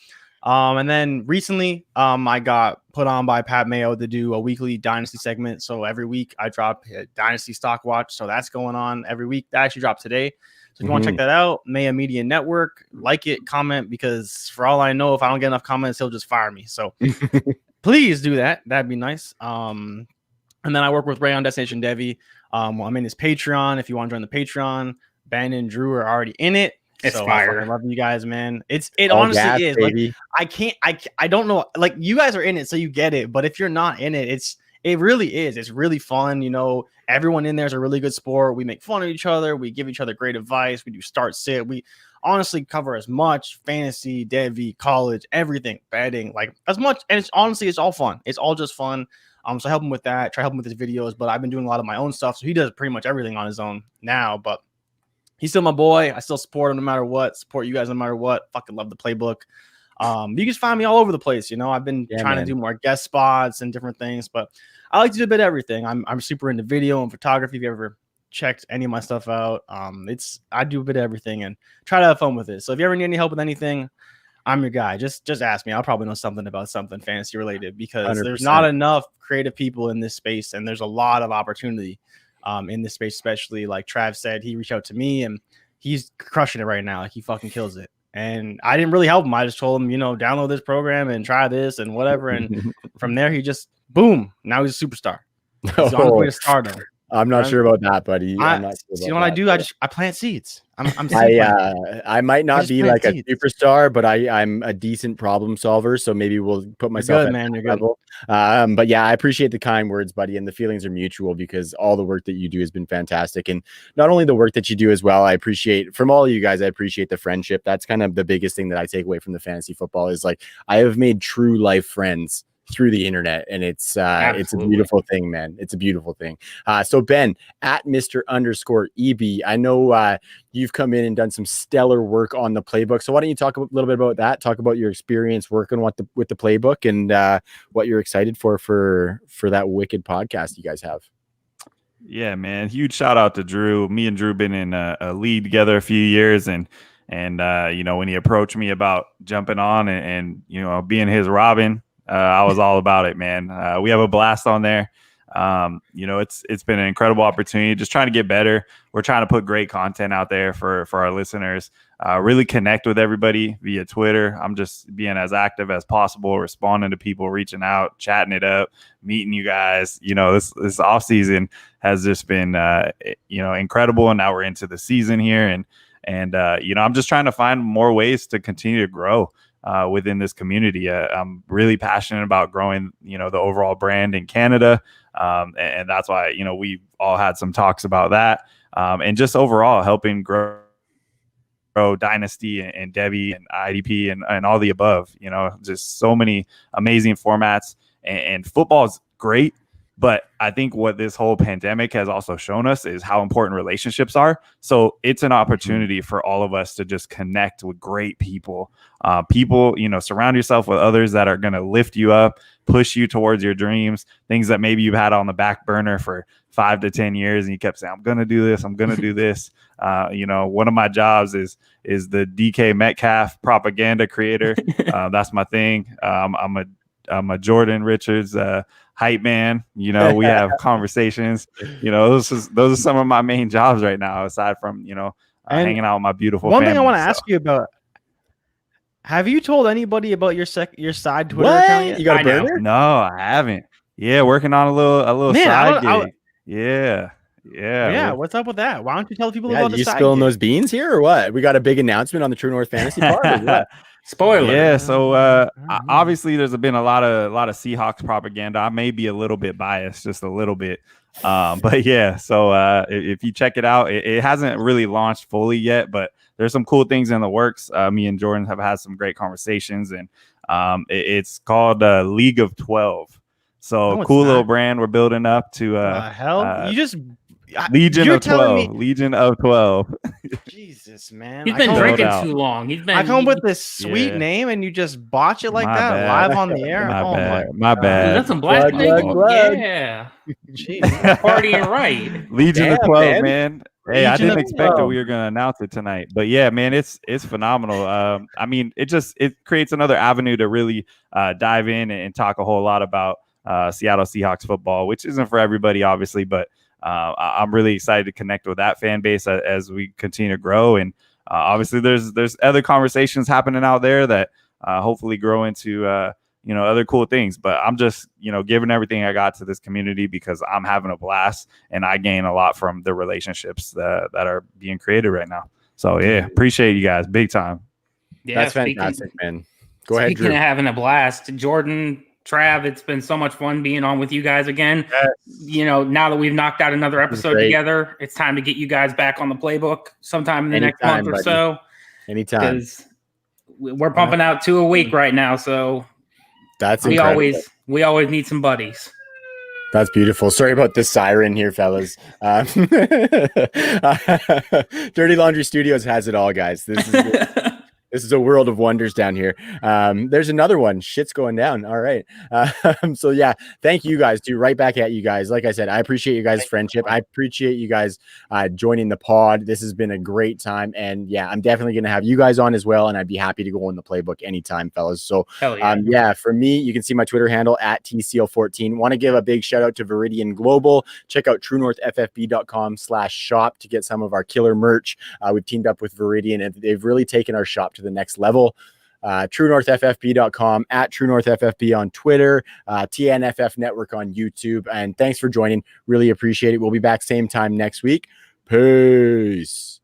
Speaker 4: And then recently, I got put on by Pat Mayo to do a weekly Dynasty segment. So every week I drop a Dynasty Stock Watch. So that's going on every week. That actually dropped today. So if you want to check that out, Maya Media Network, like it, comment, because for all I know, if I don't get enough comments, he'll just fire me. So please do that. That'd be nice. And then I work with Ray on Destination Devy. I'm in his Patreon. If you want to join the Patreon, Ben and Drew are already in it.
Speaker 3: It's
Speaker 4: so
Speaker 3: fire.
Speaker 4: I love you guys, man. It honestly is.
Speaker 2: Baby.
Speaker 4: Like, I don't know. Like, you guys are in it, so you get it. But if you're not in it, it really is. It's really fun. Everyone in there is a really good sport. We make fun of each other. We give each other great advice. We do start sit. We honestly cover as much fantasy, Devy, college, everything, betting, like as much. And it's all fun. It's all just fun. So I help him with that. Try to help him with his videos. But I've been doing a lot of my own stuff. So he does pretty much everything on his own now. But he's still my boy. I still support him no matter what. Support you guys no matter what. Fucking love the playbook. You can find me all over the place. I've been trying to do more guest spots and different things, but I like to do a bit of everything. I'm super into video and photography. If you ever checked any of my stuff out, I do a bit of everything and try to have fun with it. So if you ever need any help with anything, I'm your guy. Just ask me. I'll probably know something about something fantasy related because 100%. There's not enough creative people in this space, and there's a lot of opportunity in this space, especially like Trav said. He reached out to me and he's crushing it right now. Like, he fucking kills it. And I didn't really help him. I just told him, download this program and try this and whatever. And from there, he just, boom, now he's a superstar. He's on his way to stardom.
Speaker 2: I'm not sure about that, buddy. I'm not sure
Speaker 4: about what I do? I plant seeds.
Speaker 2: I might not be like a superstar, but I'm a decent problem solver. So maybe we'll put myself at that level. But yeah, I appreciate the kind words, buddy. And the feelings are mutual because all the work that you do has been fantastic. And not only the work that you do as well, I appreciate from all of you guys, I appreciate the friendship. That's kind of the biggest thing that I take away from the fantasy football is like, I have made true life friends through the internet, and it's a beautiful thing, man. It's a beautiful thing. So Ben at Mr_EB, I know you've come in and done some stellar work on the playbook. So why don't you talk a little bit about that? Talk about your experience working with the playbook and what you're excited for that wicked podcast you guys have.
Speaker 5: Yeah, man. Huge shout out to Drew. Me and Drew been in a league together a few years, and when he approached me about jumping on and being his Robin. I was all about it, man. We have a blast on there. It's been an incredible opportunity. Just trying to get better. We're trying to put great content out there for our listeners. Really connect with everybody via Twitter. I'm just being as active as possible, responding to people, reaching out, chatting it up, meeting you guys. This off season has just been incredible, and now we're into the season here, And, I'm just trying to find more ways to continue to grow within this community. I'm really passionate about growing, the overall brand in Canada. And that's why, we've all had some talks about that. And just overall helping grow Dynasty and Devy and IDP and all the above, just so many amazing formats, and football is great. But I think what this whole pandemic has also shown us is how important relationships are. So it's an opportunity for all of us to just connect with great people. Surround yourself with others that are going to lift you up, push you towards your dreams, things that maybe you've had on the back burner for 5 to 10 years. And you kept saying, I'm going to do this. I'm going to do this. One of my jobs is the DK Metcalf propaganda creator. That's my thing. I'm a Jordan Richards hype man. We have conversations. Those are some of my main jobs right now, aside from hanging out with my beautiful
Speaker 4: one
Speaker 5: family.
Speaker 4: Thing I want to ask you about: have you told anybody about your side Twitter
Speaker 2: What?
Speaker 4: account yet?
Speaker 2: You got a burner?
Speaker 5: No, I haven't. Yeah, working on a little
Speaker 4: Man,
Speaker 5: side gig. Yeah.
Speaker 4: What's up with that? Why don't you tell people
Speaker 2: Yeah,
Speaker 4: about the
Speaker 2: you
Speaker 4: side
Speaker 2: spilling
Speaker 4: gig?
Speaker 2: those beans here or what? We got a big announcement on the True North Fantasy Pod or what?
Speaker 3: Spoiler.
Speaker 5: Yeah, so obviously there's been a lot of Seahawks propaganda. I may be a little bit biased, just a little bit. But yeah, so if you check it out, it hasn't really launched fully yet, but there's some cool things in the works. Me and Jordan have had some great conversations, and it's called League of 12. So cool little brand we're building up to
Speaker 4: hell?
Speaker 5: Legion of 12. Legion of 12.
Speaker 4: Jesus, man.
Speaker 3: He's been drinking too long.
Speaker 4: I come with this sweet name and you just botch it like live on the air.
Speaker 5: My bad.
Speaker 3: Dude, that's some black
Speaker 2: plug.
Speaker 3: Yeah.
Speaker 4: Jeez.
Speaker 3: Partying right.
Speaker 5: Legion of 12, man. Hey, I didn't expect that
Speaker 4: 12.
Speaker 5: we were going to announce it tonight, but yeah, man, it's phenomenal. It creates another avenue to really dive in and talk a whole lot about Seattle Seahawks football, which isn't for everybody, obviously, but I'm really excited to connect with that fan base as we continue to grow. And obviously there's other conversations happening out there that hopefully grow into, other cool things. But I'm just, giving everything I got to this community because I'm having a blast and I gain a lot from the relationships that are being created right now. So yeah, appreciate you guys big time.
Speaker 3: Yeah,
Speaker 2: that's fantastic, man. Go ahead, Drew.
Speaker 3: Speaking of having a blast, Jordan, Trav, it's been so much fun being on with you guys again. Yes. Now that we've knocked out another episode together, it's time to get you guys back on the playbook sometime in the next month or so.
Speaker 2: Anytime.
Speaker 3: Because we're pumping out 2 a week right now, so
Speaker 2: that's
Speaker 3: we always need some buddies.
Speaker 2: That's beautiful. Sorry about the siren here, fellas. Dirty Laundry Studios has it all, guys. This is a world of wonders down here. There's another one. Shit's going down. All right. So yeah, thank you guys. Right back at you guys. Like I said, I appreciate you guys' friendship. I appreciate you guys joining the pod. This has been a great time. And yeah, I'm definitely going to have you guys on as well. And I'd be happy to go in the playbook anytime, fellas. So yeah, for me, you can see my Twitter handle at TCL14. Want to give a big shout out to Viridian Global. Check out truenorthffb.com/shop to get some of our killer merch. We've teamed up with Viridian and they've really taken our shop to the next level. TrueNorthFFB.com, at TrueNorthFFB on Twitter, TNFF Network on YouTube. And thanks for joining. Really appreciate it. We'll be back same time next week. Peace.